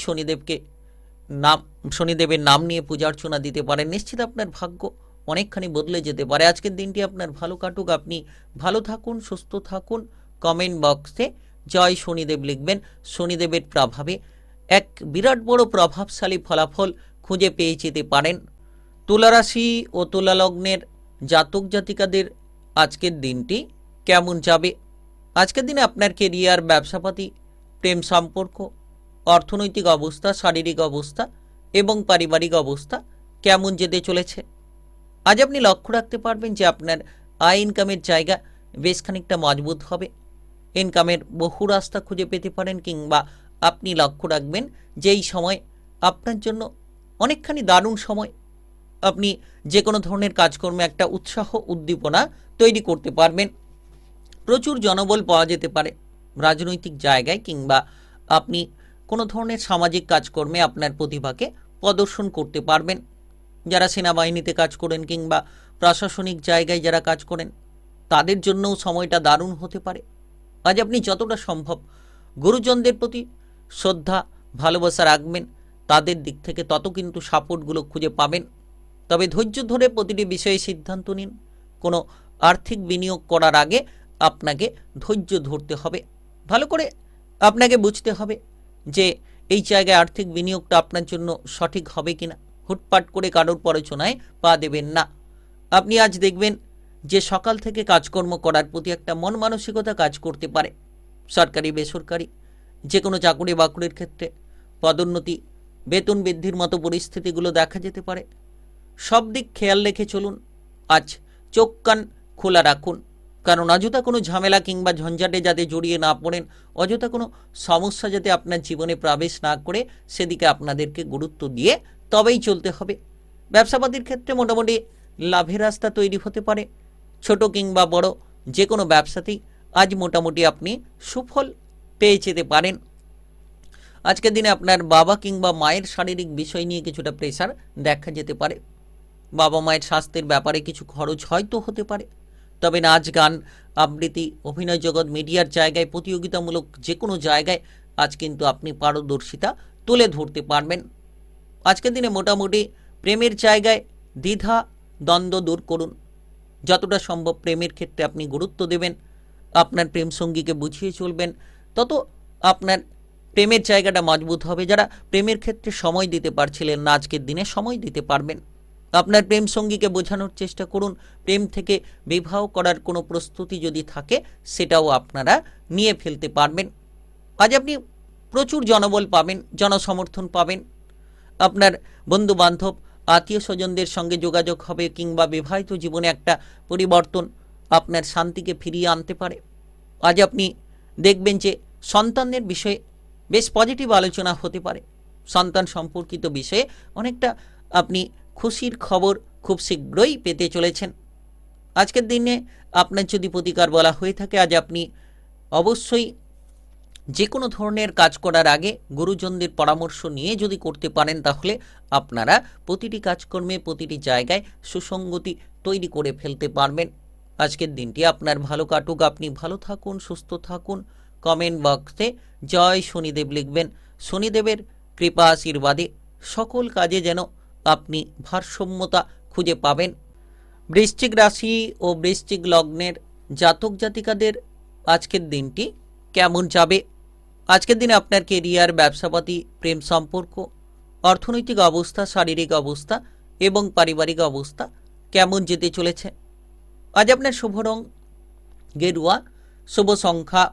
শনিদেবের নাম নিয়ে পূজা অর্চনা দিতে পারেন। নিশ্চিত আপনার ভাগ্য অনেকখানি বদলে যেতে পারে। আজকের দিনটি আপনার ভালো কাটুক। আপনি ভালো থাকুন, সুস্থ থাকুন। কমেন্ট বক্সে জয় শনিদেব লিখবেন। শনিদেবের প্রভাবে এক বিরাট বড় প্রভাবশালী ফলাফল খুঁজে পেয়ে যেতে পারেন। তুলা রাশি ও তুলা লগ্নের জাতক জাতিকাদের আজকের দিনটি কেমন যাবে? আজকের দিনে আপনার কেরিয়ার, ব্যবসাপাতি, প্রেম সম্পর্ক, অর্থনৈতিক অবস্থা, শারীরিক অবস্থা এবং পারিবারিক অবস্থা কেমন যেতে চলেছে? আজ আপনি লক্ষ্য রাখতে পারবেন যে আপনার আয় ইনকামের জায়গা বেশ খানিকটা মজবুত হবে। ইনকামের বহু রাস্তা খুঁজে পেতে পারেন, কিংবা আপনি লক্ষ্য রাখবেন যে এই সময় আপনার জন্য অনেকখানি দারুণ সময়। আপনি যে কোনো ধরনের কাজকর্মে একটা উৎসাহ, উদ্দীপনা তৈরি করতে পারবেন। প্রচুর জনবল পাওয়া যেতে পারে রাজনৈতিক জায়গায়, কিংবা আপনি কোনো ধরনের সামাজিক কাজকর্মে আপনার প্রতিভাকে প্রদর্শন করতে পারবেন। যারা সেনাবাহিনীতে কাজ করেন কিংবা প্রশাসনিক জায়গায় যারা কাজ করেন, তাদের জন্যও সময়টা দারুণ হতে পারে। আজ আপনি যতটা সম্ভব গুরুজনদের প্রতি শ্রদ্ধা, ভালোবাসা রাখবেন। তাদের দিক থেকে তত কিন্তু সাপোর্টগুলো খুঁজে পাবেন। তবে ধৈর্য ধরে প্রতিটি বিষয়ে সিদ্ধান্ত নিন। কোনো আর্থিক বিনিয়োগ করার আগে আপনাকে ধৈর্য ধরতে হবে। ভালো করে আপনাকে বুঝতে হবে যে এই জায়গায় আর্থিক বিনিয়োগটা আপনার জন্য সঠিক হবে কিনা। হুটপাট করে কারোর প্ররোচনায় পা দেবেন না। আপনি আজ দেখবেন যে সকাল থেকে কাজকর্ম করার প্রতি একটা মন মানসিকতা কাজ করতে পারে। সরকারি, বেসরকারি যে কোনো চাকুরি বাকুরির ক্ষেত্রে পদোন্নতি, বেতন বৃদ্ধির মতো পরিস্থিতিগুলো দেখা যেতে পারে। সব দিক খেয়াল রেখে চলুন। আজ চোখ কান খোলা রাখুন। কারণ অযথা কোনো ঝামেলা কিংবা ঝঞ্ঝাটে যাতে জড়িয়ে না পড়েন, অযথা কোনো সমস্যা যাতে আপনার জীবনে প্রবেশ না করে, সেদিকে আপনাদেরকে গুরুত্ব দিয়ে তবেই চলতে হবে। ব্যবসাপাতির ক্ষেত্রে মোটামুটি লাভের রাস্তা তৈরি হতে পারে। ছোট কিংবা বড় যে কোনো ব্যবসাতেই আজ মোটামুটি আপনি সুফল পেয়ে যেতে পারেন। আজকের দিনে আপনার বাবা কিংবা মায়ের শারীরিক বিষয় নিয়ে কিছুটা প্রেশার দেখা যেতে পারে। বাবা মায়ের স্বাস্থ্যের ব্যাপারে কিছু খরচ হয়তো হতে পারে। তবে নাচ, গান, আবৃত্তি, অভিনয় জগৎ, মিডিয়ার জায়গায়, প্রতিযোগিতামূলক যে কোনো জায়গায় আজ কিন্তু আপনি পারদর্শিতা তুলে ধরতে পারবেন। আজকের দিনে মোটামুটি প্রেমের জায়গায় দ্বিধা দ্বন্দ্ব দূর করুন। যতটা সম্ভব প্রেমের ক্ষেত্রে আপনি গুরুত্ব দেবেন, আপনার প্রেম সঙ্গীকে বুঝিয়ে চলবেন, তত আপনার প্রেমের জায়গাটা মজবুত হবে। যারা প্রেমের ক্ষেত্রে সময় দিতে পারছিলেন না, আজকের দিনে সময় দিতে পারবেন। আপনার প্রেম সঙ্গীকে বোঝানোর চেষ্টা করুন। প্রেম থেকে বিবাহ করার কোনো প্রস্তুতি যদি থাকে, সেটাও আপনারা নিয়ে ফেলতে পারবেন। আজ আপনি প্রচুর জনবল পাবেন, জনসমর্থন পাবেন। আপনার বন্ধু বান্ধব, আত্মীয় স্বজনদের সঙ্গে যোগাযোগ হবে, কিংবা বিবাহিত জীবনে একটা পরিবর্তন আপনার শান্তিকে ফিরিয়ে আনতে পারে। আজ আপনি দেখবেন যে সন্তানদের বিষয়ে বেশ পজিটিভ আলোচনা হতে পারে। সন্তান সম্পর্কিত বিষয়ে অনেকটা আপনি খুশির খবর খুব শীঘ্রই পেতে চলেছেন। আজকের দিনে আপনার যদি প্রতিকার বলা হয়ে থাকে, আজ আপনি অবশ্যই যে কোনো ধরনের কাজ করার আগে গুরুজনদের পরামর্শ নিয়ে যদি করতে পারেন, তাহলে আপনারা প্রতিটি কাজকর্মে, প্রতিটি জায়গায় সুসঙ্গতি তৈরি করে ফেলতে পারবেন। আজকের দিনটি আপনার ভালো কাটুক, আপনি ভালো থাকুন, সুস্থ থাকুন। কমেন্ট বক্সে জয় শনিদেব লিখবেন। শনিদেবের কৃপা আশীর্বাদে সকল কাজে যেন আপনি ভারসাম্যতা খুঁজে পাবেন। বৃশ্চিক রাশি ও বৃশ্চিক লগ্নের জাতক জাতিকাদের আজকের দিনটি কেমন যাবে? আজকের দিনে আপনার কেরিয়ার, ব্যবসাপাতি, প্রেম সম্পর্ক, অর্থনৈতিক অবস্থা, শারীরিক অবস্থা এবং পারিবারিক অবস্থা কেমন যেতে চলেছে? আজ আপনার শুভ রং গেরুয়া, শুভ সংখ্যা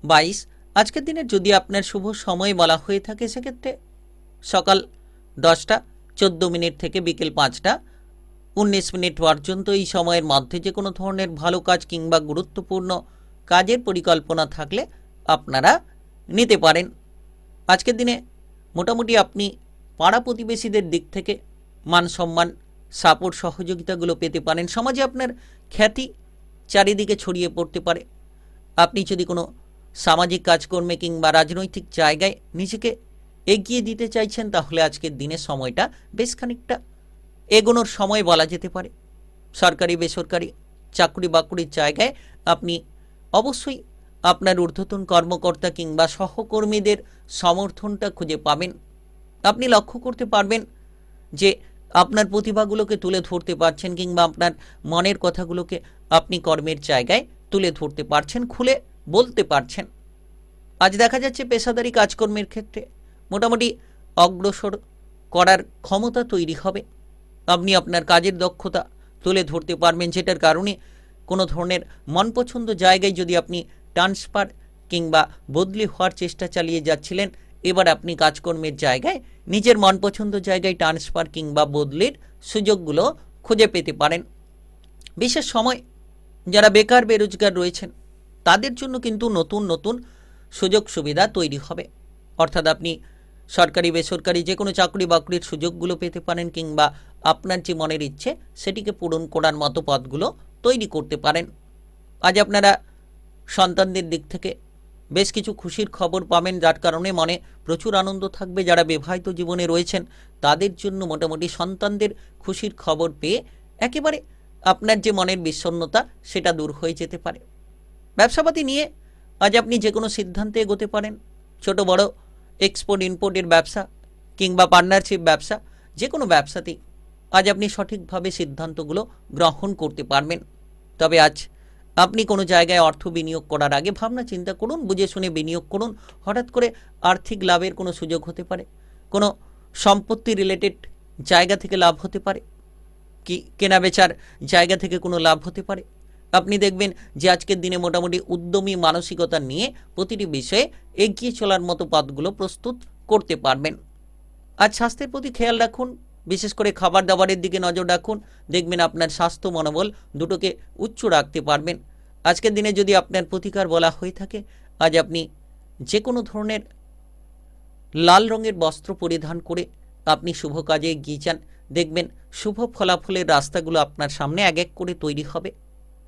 22। আজকের দিনে যদি আপনার শুভ সময় বলা হয়ে থাকে, সেক্ষেত্রে সকাল 10টা 14 থেকে বিকেল 5টা 19 পর্যন্ত। এই সময়ের মধ্যে যে কোনো ধরনের ভালো কাজ কিংবা গুরুত্বপূর্ণ কাজের পরিকল্পনা থাকলে আপনারা নিতে পারেন। আজকের দিনে মোটামুটি আপনি পাড়া প্রতিবেশীদের দিক থেকে মান সম্মান, সাপোর্ট, সহযোগিতাগুলো পেতে পারেন। সমাজে আপনার খ্যাতি চারিদিকে ছড়িয়ে পড়তে পারে। আপনি যদি কোনো সামাজিক কাজকর্মে কিংবা রাজনৈতিক জায়গায় নিজেকে এগিয়ে দিতে চাইছেন, তাহলে আজকের দিনের সময়টা বেশ খানিকটা এগোনোর সময় বলা যেতে পারে। সরকারি বেসরকারি চাকরি বাকরির জায়গায় আপনি অবশ্যই আপনার ঊর্ধ্বতন কর্মকর্তা কিংবা সহকর্মীদের সমর্থনটা খুঁজে পাবেন। আপনি লক্ষ্য করতে পারবেন যে আপনার প্রতিভাগুলোকে তুলে ধরতে পারছেন, কিংবা আপনার মনের কথাগুলোকে আপনি কর্মের জায়গায় তুলে ধরতে পারছেন, খুলে বলতে পারছেন। আজ দেখা যাচ্ছে পেশাদারি কাজকর্মের ক্ষেত্রে মোটামুটি অগ্রসর করার ক্ষমতা তৈরি হবে। আপনি আপনার কাজের দক্ষতা তুলে ধরতে পারবেন, যেটার কারণে কোনো ধরনের মনপছন্দ জায়গায় যদি আপনি ট্রান্সফার কিংবা বদলি হওয়ার চেষ্টা চালিয়ে যাচ্ছিলেন, এবার আপনি কাজকর্মের জায়গায় নিজের মনপছন্দ জায়গায় ট্রান্সফার কিংবা বদলির সুযোগগুলো খুঁজে পেতে পারেন। বিশেষ সময় যারা বেকার বেরোজগার রয়েছেন, তাদের জন্য কিন্তু নতুন নতুন সুযোগ সুবিধা তৈরি হবে। অর্থাৎ আপনি সরকারি বেসরকারি যে কোনো চাকরি বাকরির সুযোগগুলো পেতে পারেন, কিংবা আপনার যে মনের ইচ্ছে সেটিকে পূরণ করার মতো পথগুলো তৈরি করতে পারেন। আজ আপনারা সন্তানদের দিক থেকে বেশ কিছু খুশির খবর পাবেন, যার কারণে মনে প্রচুর আনন্দ থাকবে। যারা বিবাহিত জীবনে রয়েছেন, তাদের জন্য মোটামুটি সন্তানদের খুশির খবর পেয়ে একেবারে আপনার যে মনের বিষণ্ণতা সেটা দূর হয়ে যেতে পারে। ব্যবসাপাতি নিয়ে আজ আপনি যে কোনো সিদ্ধান্তে এগোতে পারেন। ছোট বড় এক্সপোর্ট ইম্পোর্টের ব্যবসা কিংবা পার্টনারশিপ ব্যবসা, যে কোনো ব্যবসাতেই আজ আপনি সঠিকভাবে সিদ্ধান্তগুলো গ্রহণ করতে পারবেন। তবে আজ আপনি কোনো জায়গায় অর্থ বিনিয়োগ করার আগে ভাবনা চিন্তা করুন, বুঝে শুনে বিনিয়োগ করুন। হঠাৎ করে আর্থিক লাভের কোনো সুযোগ হতে পারে, কোনো সম্পত্তি রিলেটেড জায়গা থেকে লাভ হতে পারে, কি কেনা বেচার জায়গা থেকে কোনো লাভ হতে পারে। আপনি দেখবেন যে আজকের দিনে মোটামুটি উদ্যমী মানসিকতা নিয়ে প্রতিটি বিষয়ে এগিয়ে চলার মতো পথগুলো প্রস্তুত করতে পারবেন। আজ স্বাস্থ্যের প্রতি খেয়াল রাখুন, বিশেষ করে খাবার দাবারের দিকে নজর রাখুন। দেখবেন আপনার স্বাস্থ্য মনোবল দুটোকে উচ্চ রাখতে পারবেন। আজকের দিনে যদি আপনার প্রতিকার বলা হয়ে থাকে, আজ আপনি যে কোনো ধরনের লাল রঙের বস্ত্র পরিধান করে আপনি শুভ কাজে এগিয়ে যান, দেখবেন শুভ ফলাফলের রাস্তাগুলো আপনার সামনে এক এক করে তৈরি হবে।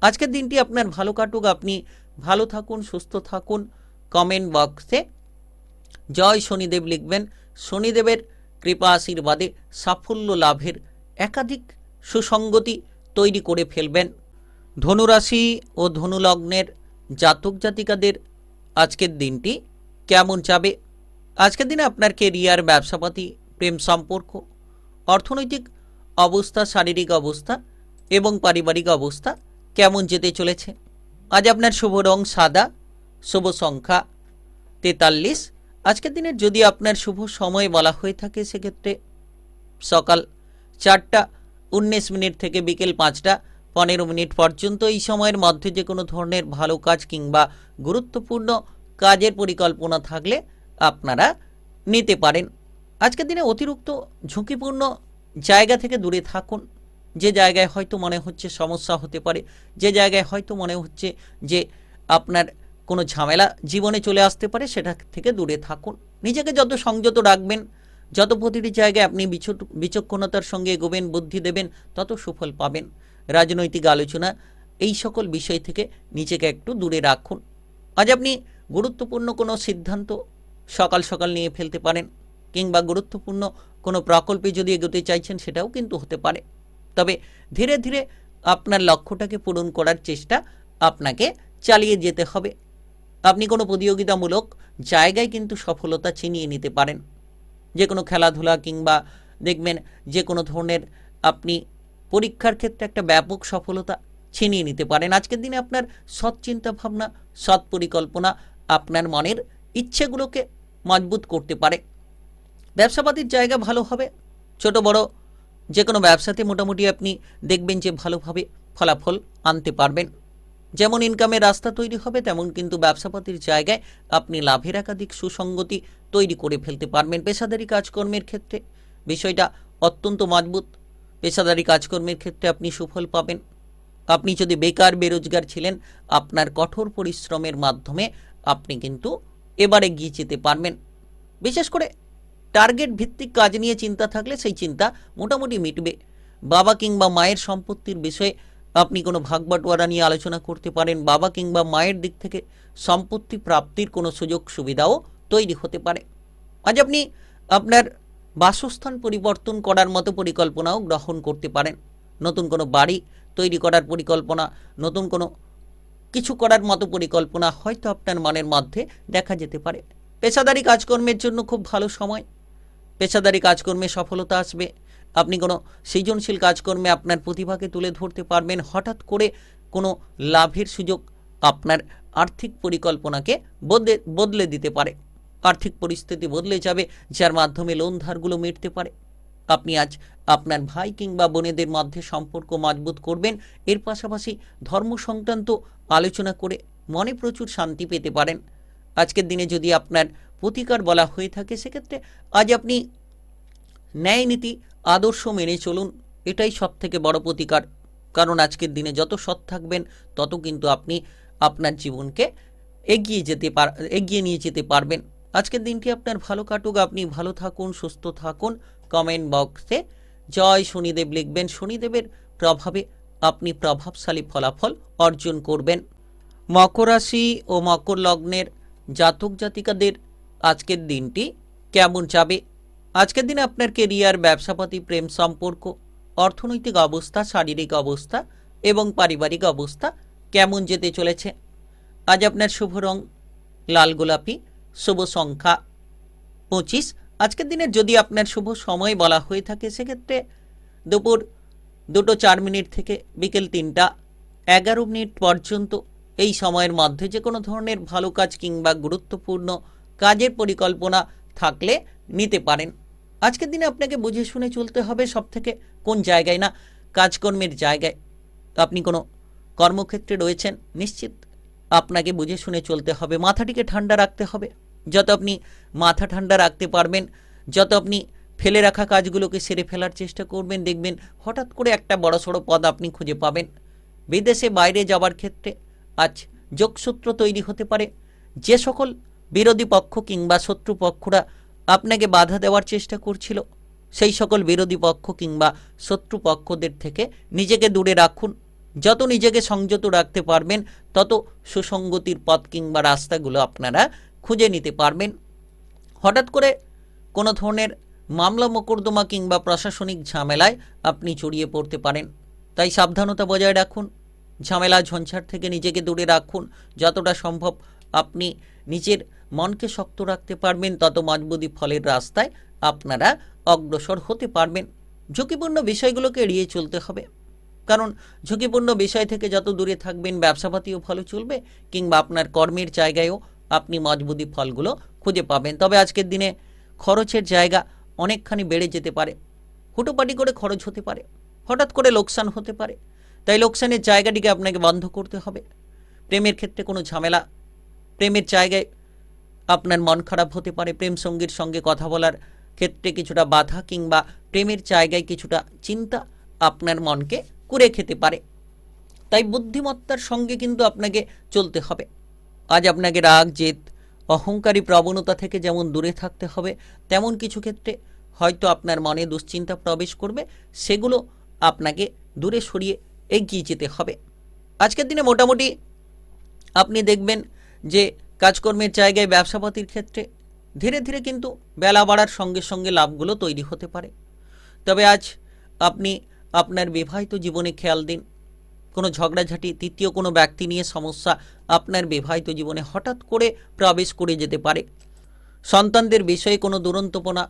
আজকের দিনটি আপনার ভালো কাটুক, আপনি ভালো থাকুন, সুস্থ থাকুন। কমেন্ট বক্সে জয় শনিদেব লিখবেন। শনিদেবের কৃপা আশীর্বাদে সাফল্য লাভের একাধিক সুসঙ্গতি তৈরি করে ফেলবেন। ধনুরাশি ও ধনুলগ্নের জাতক জাতিকাদের আজকের দিনটি কেমন যাবে? আজকের দিনে আপনার কেরিয়ার, ব্যবসাপাতি, প্রেম সম্পর্ক, অর্থনৈতিক অবস্থা, শারীরিক অবস্থা এবং পারিবারিক অবস্থা কেমন যেতে চলেছে? আজ আপনার শুভ রং সাদা, শুভ সংখ্যা 43। আজকের দিনের যদি আপনার শুভ সময় বলা হয়ে থাকে সেক্ষেত্রে সকাল 4:19 থেকে বিকেল 5:15 পর্যন্ত। এই সময়ের মধ্যে যে কোনো ধরনের ভালো কাজ কিংবা গুরুত্বপূর্ণ কাজের পরিকল্পনা থাকলে আপনারা নিতে পারেন। আজকের দিনে অতিরিক্ত ঝুঁকিপূর্ণ জায়গা থেকে দূরে থাকুন। যে জায়গায় হয়তো মনে হচ্ছে সমস্যা হতে পারে, যে জায়গায় হয়তো মনে হচ্ছে যে আপনার কোনো ঝামেলা জীবনে চলে আসতে পারে, সেটা থেকে দূরে থাকুন। নিজেকে যত সংযত রাখবেন, যত প্রতিটি জায়গায় আপনি বিচক্ষণতার সঙ্গে এগোবেন, বুদ্ধি দেবেন, তত সুফল পাবেন। রাজনৈতিক আলোচনা, এই সকল বিষয় থেকে নিজেকে একটু দূরে রাখুন। আজ আপনি গুরুত্বপূর্ণ কোনো সিদ্ধান্ত সকাল সকাল নিয়ে ফেলতে পারেন, কিংবা গুরুত্বপূর্ণ কোনো প্রকল্পে যদি এগোতে চাইছেন সেটাও কিন্তু হতে পারে। তবে ধীরে ধীরে আপনার লক্ষ্যটাকে পূরণ করার চেষ্টা আপনাকে চালিয়ে যেতে হবে। আপনি কোনো প্রতিযোগিতামূলক জায়গায় কিন্তু সফলতা ছিনিয়ে নিতে পারেন। যে কোনো খেলাধুলা কিংবা দেখবেন যে কোনো ধরনের আপনি পরীক্ষার ক্ষেত্রে একটা ব্যাপক সফলতা ছিনিয়ে নিতে পারেন। আজকের দিনে আপনার সৎ চিন্তা ভাবনা, সৎ পরিকল্পনা আপনার মনের ইচ্ছেগুলোকে মজবুত করতে পারে। ব্যবসাপাতির জায়গা ভালো হবে। ছোট বড় যে কোনো ব্যবসাতে মোটামুটি আপনি দেখবেন যে ভালোভাবে ফলাফল আনতে পারবেন। যেমন ইনকামের রাস্তা তৈরি হবে, তেমন কিন্তু ব্যবসাপাতির জায়গায় আপনি লাভের একাধিক সুসঙ্গতি তৈরি করে ফেলতে পারবেন। পেশাদারি কাজকর্মের ক্ষেত্রে বিষয়টা অত্যন্ত মজবুত। পেশাদারি কাজকর্মের ক্ষেত্রে আপনি সুফল পাবেন। আপনি যদি বেকার, বেরোজগার ছিলেন, আপনার কঠোর পরিশ্রমের মাধ্যমে আপনি কিন্তু এবারে এগিয়ে যেতে পারবেন। বিশেষ করে টার্গেট ভিত্তিক কাজ নিয়ে চিন্তা থাকলে সেই চিন্তা মোটামুটি মিটবে। বাবা কিংবা মায়ের সম্পত্তির বিষয়ে আপনি কোনো ভাগবাটোয়ারা নিয়ে আলোচনা করতে পারেন। বাবা কিংবা মায়ের দিক থেকে সম্পত্তি প্রাপ্তির কোনো সুযোগ সুবিধাও তৈরি হতে পারে। আজ আপনি আপনার বাসস্থান পরিবর্তন করার মতো পরিকল্পনাও গ্রহণ করতে পারেন। নতুন কোনো বাড়ি তৈরি করার পরিকল্পনা, নতুন কোনো কিছু করার মতো পরিকল্পনা হয়তো আপনার মনের মধ্যে দেখা যেতে পারে। পেশাদারি কাজকর্মের জন্য খুব ভালো সময়। পেশাদারি কাজকর্মে সফলতা আসবে। আপনি কোনো সৃজনশীল কাজকর্মে আপনার প্রতিভাকে তুলে ধরতে পারবেন। হঠাৎ করে কোনো লাভের সুযোগ আপনার আর্থিক পরিকল্পনাকে বদলে দিতে পারে। আর্থিক পরিস্থিতি বদলে যাবে, যার মাধ্যমে লোন ধারগুলো মিটতে পারে। আপনি আজ আপনার ভাই কিংবা বোনেদের মধ্যে সম্পর্ক মজবুত করবেন। এর পাশাপাশি ধর্ম সংক্রান্ত আলোচনা করে মনে প্রচুর শান্তি পেতে পারেন। আজকের দিনে যদি আপনার প্রতিকার বলা হয়ে থাকে সেক্ষেত্রে আজ আপনি ন্যায় নীতি আদর্শ মেনে চলুন। এটাই সব থেকে বড় প্রতিকার। কারণ আজকের দিনে যত সৎ থাকবেন তত কিন্তু আপনি আপনার জীবনকে এগিয়ে নিয়ে যেতে পারবেন। আজকের দিনটি আপনার ভালো কাটুক, আপনি ভালো থাকুন, সুস্থ থাকুন। কমেন্ট বক্সে জয় শনিদেব লিখবেন। শনিদেবের প্রভাবে আপনি প্রভাবশালী ফলাফল অর্জন করবেন। মকর রাশি ও মকর লগ্নের জাতক জাতিকাদের আজকের দিনটি কেমন যাবে? আজকের দিনে আপনার কেরিয়ার, ব্যবসাপাতি, প্রেম সম্পর্ক, অর্থনৈতিক অবস্থা, শারীরিক অবস্থা এবং পারিবারিক অবস্থা কেমন যেতে চলেছে? আজ আপনার শুভ রং লাল গোলাপি, শুভ সংখ্যা 25। আজকের দিনের যদি আপনার শুভ সময় বলা হয়ে থাকে সেক্ষেত্রে দুপুর 2:04 থেকে বিকেল 3:11 পর্যন্ত। এই সময়ের মধ্যে যে কোনো ধরনের ভালো কাজ কিংবা গুরুত্বপূর্ণ কাজের পরিকল্পনা থাকলে নিতে পারেন। আজকের দিনে আপনাকে বুঝে শুনে চলতে হবে। সব থেকে কোন জায়গায় না কাজকর্মের জায়গায় আপনি কোনো কর্মক্ষেত্রে রয়েছেন, নিশ্চিত আপনাকে বুঝে শুনে চলতে হবে। মাথাটিকে ঠান্ডা রাখতে হবে। যত আপনি মাথা ঠান্ডা রাখতে পারবেন, যত আপনি ফেলে রাখা কাজগুলোকে সেরে ফেলার চেষ্টা করবেন, দেখবেন হঠাৎ করে একটা বড়সড় পদ আপনি খুঁজে পাবেন। বিদেশে বাইরে যাওয়ার ক্ষেত্রে আজ যোগসূত্র তৈরি হতে পারে। যে সকল বিরোধী পক্ষ কিংবা শত্রুপক্ষরা আপনাকে বাধা দেওয়ার চেষ্টা করছিল, সেই সকল বিরোধী পক্ষ কিংবা শত্রুপক্ষদের থেকে নিজেকে দূরে রাখুন। যত নিজেকে সংযত রাখতে পারবেন তত সুসঙ্গতির পথ কিংবা রাস্তাগুলো আপনারা খুঁজে নিতে পারবেন। হঠাৎ করে কোনো ধরনের মামলা মোকদ্দমা কিংবা প্রশাসনিক ঝামেলায় আপনি জড়িয়ে পড়তে পারেন, তাই সাবধানতা বজায় রাখুন। ঝামেলা ঝঞ্ঝাট থেকে নিজেকে দূরে রাখুন। যতটা সম্ভব আপনি নিজের মনকে শক্ত রাখতে পারবেন তত মজবুতি ফলের রাস্তায় আপনারা অগ্রসর হতে পারবেন। ঝুঁকিপূর্ণ বিষয়গুলোকে এড়িয়ে চলতে হবে, কারণ ঝুঁকিপূর্ণ বিষয় থেকে যত দূরে থাকবেন ব্যবসাপাতিও ভালো চলবে কিংবা আপনার কর্মের জায়গায়ও আপনি মজবুতি ফলগুলো খুঁজে পাবেন। তবে আজকের দিনে খরচের জায়গা অনেকখানি বেড়ে যেতে পারে, হুটোপাটি করে খরচ হতে পারে, হঠাৎ করে লোকসান হতে পারে, তাই লোকসানের জায়গাটিকে আপনাকে বন্ধ করতে হবে। প্রেমের ক্ষেত্রে কোনো ঝামেলা, প্রেমের জায়গায় আপনার মন খারাপ হতে পারে, প্রেম সঙ্গীর সঙ্গে কথা বলার ক্ষেত্রে কিছুটা বাধা কিংবা প্রেমের জায়গায় কিছুটা চিন্তা আপনার মনকে কুরে খেতে পারে, তাই বুদ্ধিমত্তার সঙ্গে কিন্তু আপনাকে চলতে হবে। আজ আপনাকে রাগ, জেদ, অহংকারী প্রবণতা থেকে যেমন দূরে থাকতে হবে, তেমন কিছু ক্ষেত্রে হয়তো আপনার মনে দুশ্চিন্তা প্রবেশ করবে, সেগুলো আপনাকে দূরে সরিয়ে এগিয়ে যেতে হবে। আজকের দিনে মোটামুটি আপনি দেখবেন যে কাজকর্মের জায়গায়, ব্যবসাপাতির ক্ষেত্রে ধীরে ধীরে কিন্তু বেলা বাড়ার সঙ্গে সঙ্গে লাভগুলো তৈরি হতে পারে। তবে আজ আপনি আপনার বিবাহিত জীবনে খেয়াল দিন। কোনো ঝগড়াঝাটি, তৃতীয় কোনো ব্যক্তি নিয়ে সমস্যা আপনার বিবাহিত জীবনে হঠাৎ করে প্রবেশ করে যেতে পারে। সন্তানদের বিষয়ে কোনো দুরন্তপনা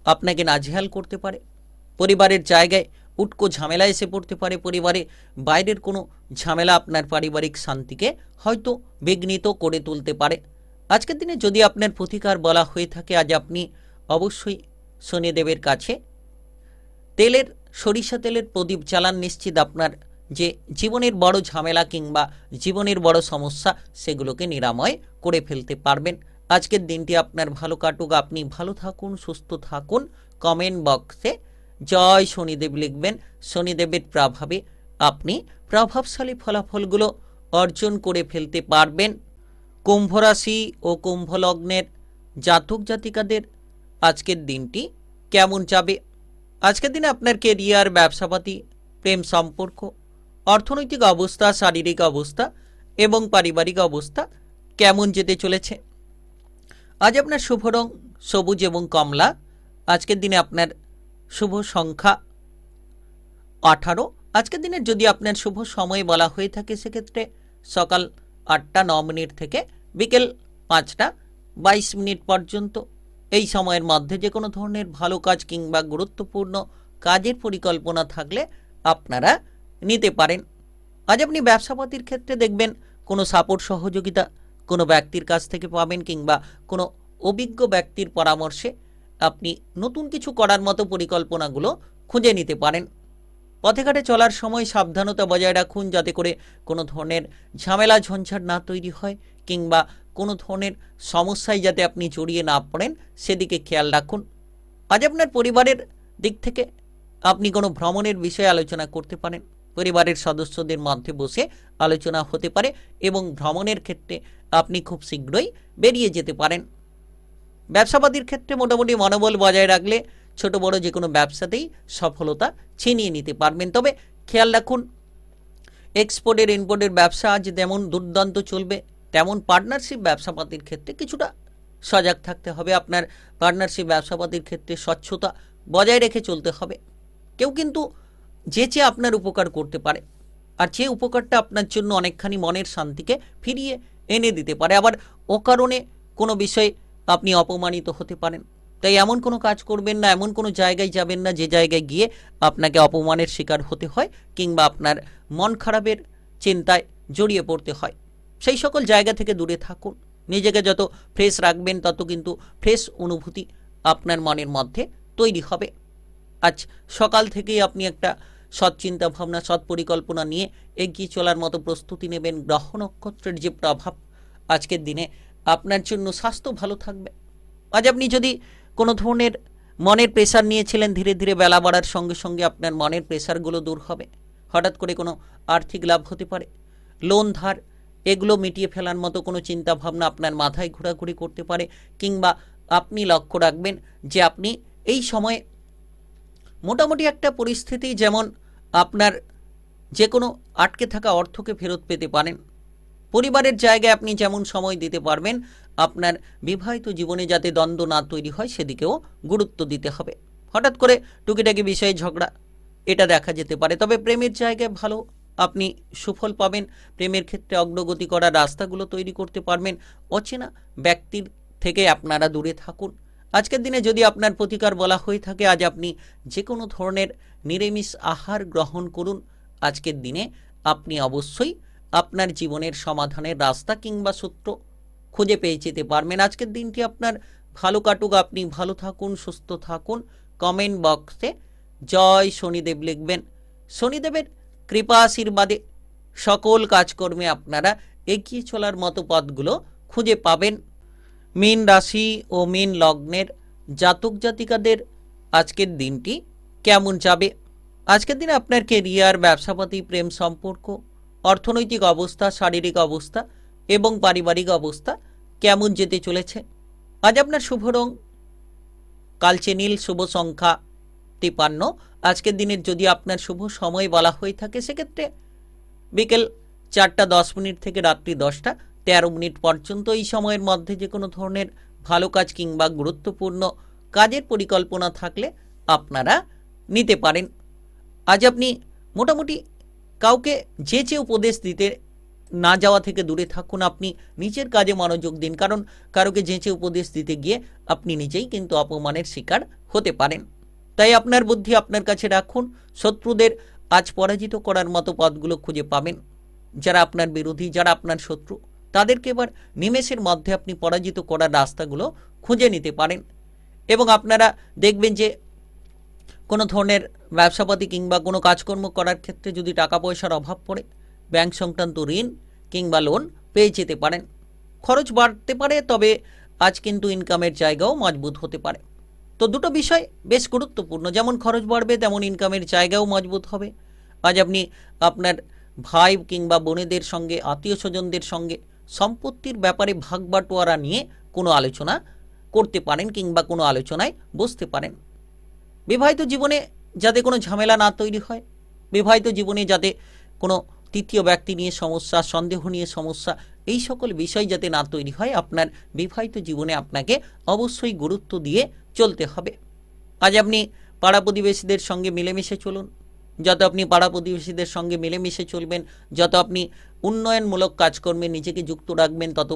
আপনাকে নাজেহাল করতে পারে। পরিবারের জায়গায় উটকো ঝামেলা এসে পড়তে পারে। পরিবারে বাইরের কোনো ঝামেলা আপনার পারিবারিক শান্তিকে হয়তো বিঘ্নিত করে তুলতে পারে। আজকের দিনে যদি আপনার প্রতিকার বলা হয়ে থাকে, আজ আপনি অবশ্যই শনিদেবের কাছে সরিষা তেলের প্রদীপ জ্বালান। নিশ্চিত আপনার যে জীবনের বড় ঝামেলা কিংবা জীবনের বড় সমস্যা, সেগুলোকে নিরাময় করে ফেলতে পারবেন। আজকের দিনটি আপনার ভালো কাটুক, আপনি ভালো থাকুন, সুস্থ থাকুন। কমেন্ট বক্সে জয় শনিদেব লিখবেন। শনিদেবের প্রভাবে আপনি প্রভাবশালী ফলাফলগুলো অর্জন করে ফেলতে পারবেন। কুম্ভ রাশি ও কুম্ভ লগ্নের জাতক জাতিকাদের আজকের দিনটি কেমন যাবে? আজকের দিনে আপনার কেরিয়ার, ব্যবসাপাতি, প্রেম সম্পর্ক, অর্থনৈতিক অবস্থা, শারীরিক অবস্থা এবং পারিবারিক অবস্থা কেমন যেতে চলেছে? আজ আপনার শুভ রং সবুজ এবং কমলা। আজকের দিনে আপনার শুভ সংখ্যা 18। আজকের দিনের যদি আপনার শুভ সময় বলা হয়ে থাকে, সেক্ষেত্রে সকাল 8টা 9 মিনিট থেকে বিকেল 5টা 22 মিনিট পর্যন্ত। এই সময়ের মধ্যে যে কোনো ধরনের ভালো কাজ কিংবা গুরুত্বপূর্ণ কাজের পরিকল্পনা থাকলে আপনারা নিতে পারেন। আজ আপনি ব্যবসাপাতির ক্ষেত্রে দেখবেন কোনো সাপোর্ট, সহযোগিতা কোনো ব্যক্তির কাছ থেকে পাবেন কিংবা কোনো অভিজ্ঞ ব্যক্তির পরামর্শে আপনি নতুন কিছু করার মতো পরিকল্পনাগুলো খুঁজে নিতে পারেন। পথে ঘাটে চলার সময় সাবধানতা বজায় রাখুন, যাতে করে কোনো ধরনের ঝামেলা ঝঞ্ঝাট না তৈরি হয় কিংবা কোনো ধরনের সমস্যায় যাতে আপনি জড়িয়ে না পড়েন, সেদিকে খেয়াল রাখুন। আজ আপনার পরিবারের দিক থেকে আপনি কোনো ভ্রমণের বিষয়ে আলোচনা করতে পারেন। পরিবারের সদস্যদের মধ্যে বসে আলোচনা হতে পারে এবং ভ্রমণের ক্ষেত্রে আপনি খুব শীঘ্রই বেরিয়ে যেতে পারেন। ব্যবসাপাতির ক্ষেত্রে মোটামুটি মনোবল বজায় রাখলে ছোট বড় যে কোনো ব্যবসাতেই সফলতা ছিনিয়ে নিতে পারবেন। তবে খেয়াল রাখুন, এক্সপোর্টের ইম্পোর্টের ব্যবসা আজ যেমন দুর্দান্ত চলবে, তেমন পার্টনারশিপ ব্যবসাপাতির ক্ষেত্রে কিছুটা সজাগ থাকতে হবে। আপনার পার্টনারশিপ ব্যবসাপাতির ক্ষেত্রে স্বচ্ছতা বজায় রেখে চলতে হবে। কেউ কিন্তু চেয়ে আপনার উপকার করতে পারে, আর যে উপকারটা আপনার জন্য অনেকখানি মনের শান্তিকে ফিরিয়ে এনে দিতে পারে। আবার অকারণে কোনো বিষয়ে আপনি অপমানিত হতে পারেন, তাই এমন কোনো কাজ করবেন না, এমন কোনো জায়গায় যাবেন না যে জায়গায় গিয়ে আপনাকে অপমানের শিকার হতে হয় কিংবা আপনার মন খারাপের চিন্তায় জড়িয়ে পড়তে হয়। সেই সকল জায়গা থেকে দূরে থাকুন। নিজেকে যত ফ্রেশ রাখবেন তত কিন্তু ফ্রেশ অনুভূতি আপনার মনের মধ্যে তৈরি হবে। আজ সকাল থেকেই আপনি একটা সৎ চিন্তা ভাবনা, সৎ পরিকল্পনা নিয়ে এগিয়ে চলার মতো প্রস্তুতি নেবেন। গ্রহ নক্ষত্রের যে প্রভাব আজকের দিনে আপনার জন্য, স্বাস্থ্য ভালো থাকবে। আজ আপনি যদি কোনো ধরনের মনের প্রেশার নিয়েছিলেন, ধীরে ধীরে বেলা বাড়ার সঙ্গে সঙ্গে আপনার মনের প্রেশারগুলো দূর হবে। হঠাৎ করে কোনো আর্থিক লাভ হতে পারে। লোন ধার এগুলো মিটিয়ে ফেলার মতো কোনো চিন্তা ভাবনা আপনার মাথায় ঘোরাঘুরি করতে পারে, কিংবা আপনি লক্ষ্য রাখবেন যে আপনি এই সময়ে মোটামুটি একটা পরিস্থিতি, যেমন আপনার যে কোনো আটকে থাকা অর্থকে ফেরত পেতে পারেন। পরিবারের জায়গায় আপনি যেমন সময় দিতে পারবেন, আপনার বিবাহিত জীবনে যাতে দ্বন্দ্ব না তৈরি হয় সেদিকেও গুরুত্ব দিতে হবে। হঠাৎ করে টুকিটাকি বিষয়ে ঝগড়া এটা দেখা যেতে পারে। তবে প্রেমের জায়গায় ভালো আপনি সুফল পাবেন। প্রেমের ক্ষেত্রে অগ্রগতি করার রাস্তাগুলো তৈরি করতে পারবেন। অচেনা ব্যক্তির থেকে আপনারা দূরে থাকুন। আজকের দিনে যদি আপনার প্রতিকার বলা হয়ে থাকে, আজ আপনি যে কোনো ধরনের নিরামিষ আহার গ্রহণ করুন। আজকের দিনে আপনি অবশ্যই আপনার জীবনের সমাধানের রাস্তা কিংবা সূত্র খুঁজে পেয়ে যেতে পারবেন। আজকের দিনটি আপনার ভালো কাটুক, আপনি ভালো থাকুন, সুস্থ থাকুন। কমেন্ট বক্সে জয় শনিদেব লিখবেন। শনিদেবের কৃপা আশীর্বাদে সকল কাজকর্মে আপনারা এগিয়ে চলার মতো পথগুলো খুঁজে পাবেন। মীন রাশি ও মীন লগ্নের জাতক জাতিকাদের আজকের দিনটি কেমন যাবে? আজকের দিনে আপনার কেরিয়ার, ব্যবসাপাতি, প্রেম সম্পর্ক, অর্থনৈতিক অবস্থা, শারীরিক অবস্থা এবং পারিবারিক অবস্থা কেমন যেতে চলেছে? আজ আপনার শুভ রং কালচে নীল, শুভ সংখ্যা 53। আজকের দিনের যদি আপনার শুভ সময় বলা হয়ে থাকে, সেক্ষেত্রে বিকেল 4:10 থেকে রাত্রি 10:13 পর্যন্ত। এই সময়ের মধ্যে যে কোনো ধরনের ভালো কাজ কিংবা গুরুত্বপূর্ণ কাজের পরিকল্পনা থাকলে আপনারা নিতে পারেন। আজ আপনি মোটামুটি কাউকে যে উপদেশ দিতে না যাওয়া থেকে দূরে থাকুন। আপনি নিজের কাজে মনোযোগ দিন, কারণ কারোকে যেচে উপদেশ দিতে গিয়ে আপনি নিজেই কিন্তু অপমানের শিকার হতে পারেন। তাই আপনার বুদ্ধি আপনার কাছে রাখুন। শত্রুদের আজ পরাজিত করার মতো পথগুলো খুঁজে পাবেন। যারা আপনার বিরোধী, যারা আপনার শত্রু, তাদেরকে এবার নিমেষের মধ্যে আপনি পরাজিত করার রাস্তাগুলো খুঁজে নিতে পারেন। এবং আপনারা দেখবেন যে কোনো ধরনের ব্যবসাপাতি কিংবা কোনো কাজকর্ম করার ক্ষেত্রে যদি টাকা পয়সার অভাব পড়ে, ব্যাংক সংক্রান্ত ঋণ কিংবা লোন পেয়ে যেতে পারেন। খরচ বাড়তে পারে, তবে আজ কিন্তু ইনকামের জায়গাও মজবুত হতে পারে। তো দুটো বিষয় বেশ গুরুত্বপূর্ণ, যেমন খরচ বাড়বে তেমন ইনকামের জায়গাও মজবুত হবে। আজ আপনি আপনার ভাই কিংবা বোনেদের সঙ্গে, আত্মীয় স্বজনদের সঙ্গে সম্পত্তির ব্যাপারে ভাগ বাটোয়ারা নিয়ে কোনো আলোচনা করতে পারেন কিংবা কোনো আলোচনায় বসতে পারেন। বিবাহিত জীবনে যাতে কোনো ঝামেলা না তৈরি হয়, বিবাহিত জীবনে যাতে কোনো তৃতীয় ব্যক্তি নিয়ে সমস্যা, সন্দেহ নিয়ে সমস্যা, এই সকল বিষয় যাতে না তৈরি হয়, আপনার বিবাহিত জীবনে আপনাকে অবশ্যই গুরুত্ব দিয়ে চলতে হবে। আজ আপনি পাড়া প্রতিবেশীদের সঙ্গে মিলেমিশে চলুন। যত আপনি পাড়া প্রতিবেশীদের সঙ্গে মিলেমিশে চলবেন, যত আপনি উন্নয়নমূলক কাজকর্মে নিজেকে যুক্ত রাখবেন, তত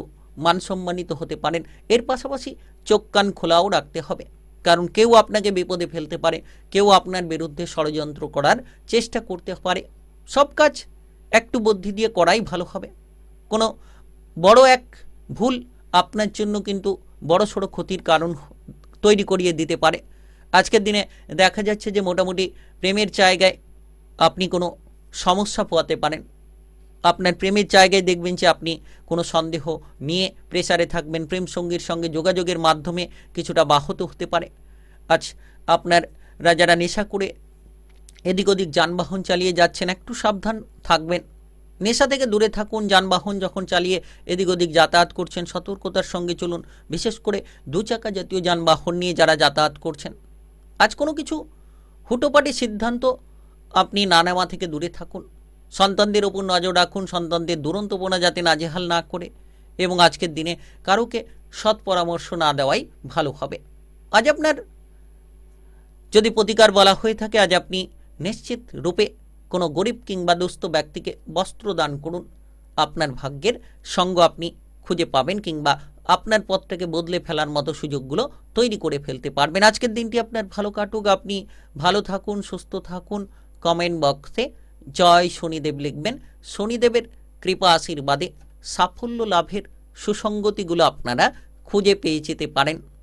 মানসম্মানিত হতে পারেন। এর পাশাপাশি চোখ কান খোলাও রাখতে হবে, কারণ কেউ আপনাকে বিপদে ফেলতে পারে, কেউ আপনার বিরুদ্ধে ষড়যন্ত্র করার চেষ্টা করতে পারে। সব কাজ একটু বুদ্ধি দিয়ে করাই ভালো হবে। কোনো বড় এক ভুল আপনার জন্য কিন্তু বড়সড় ক্ষতির কারণ তৈরি করিয়ে দিতে পারে। আজকের দিনে দেখা যাচ্ছে যে মোটামুটি প্রেমের জায়গায় আপনি কোনো সমস্যা পোয়াতে পারেন। আপনার প্রেমের জায়গায় দেখবেন যে আপনি কোনো সন্দেহ নিয়ে প্রেসারে থাকবেন। প্রেম সঙ্গীর সঙ্গে যোগাযোগের মাধ্যমে কিছুটা ব্যাহত হতে পারে। আজ আপনারা যারা নেশা করে এদিক ওদিক যানবাহন চালিয়ে যাচ্ছেন, একটু সাবধান থাকবেন। নেশা থেকে দূরে থাকুন। যানবাহন যখন চালিয়ে এদিক ওদিক যাতায়াত করছেন, সতর্কতার সঙ্গে চলুন। বিশেষ করে দুচাকা জাতীয় যানবাহন নিয়ে যারা যাতায়াত করছেন, আজ কোনো কিছু হুটোপাটি সিদ্ধান্ত আপনি না নেওয়া থেকে দূরে থাকুন। সন্তানদের ওপর নজর রাখুন, সন্তানদের দুরন্তপনা যাতে নাজেহাল না করে, এবং আজকের দিনে কারোকে সৎ পরামর্শ না দেওয়াই ভালো হবে। আজ আপনার যদি প্রতিকার বলা হয়ে থাকে, আজ আপনি নিশ্চিত রূপে কোনো গরিব কিংবা দুস্থ ব্যক্তিকে বস্ত্র দান করুন। আপনার ভাগ্যের সঙ্গ আপনি খুঁজে পাবেন, কিংবা আপনার পথটাকে বদলে ফেলার মতো সুযোগগুলো তৈরি করে ফেলতে পারবেন। আজকের দিনটি আপনার ভালো কাটুক, আপনি ভালো থাকুন, সুস্থ থাকুন। কমেন্ট বক্সে জয় শনিদেব লিখবেন। শনিদেবের কৃপা আশীর্বাদে সাফল্য লাভের সুসঙ্গতিগুলো আপনারা খুঁজে পেয়ে যেতে পারেন।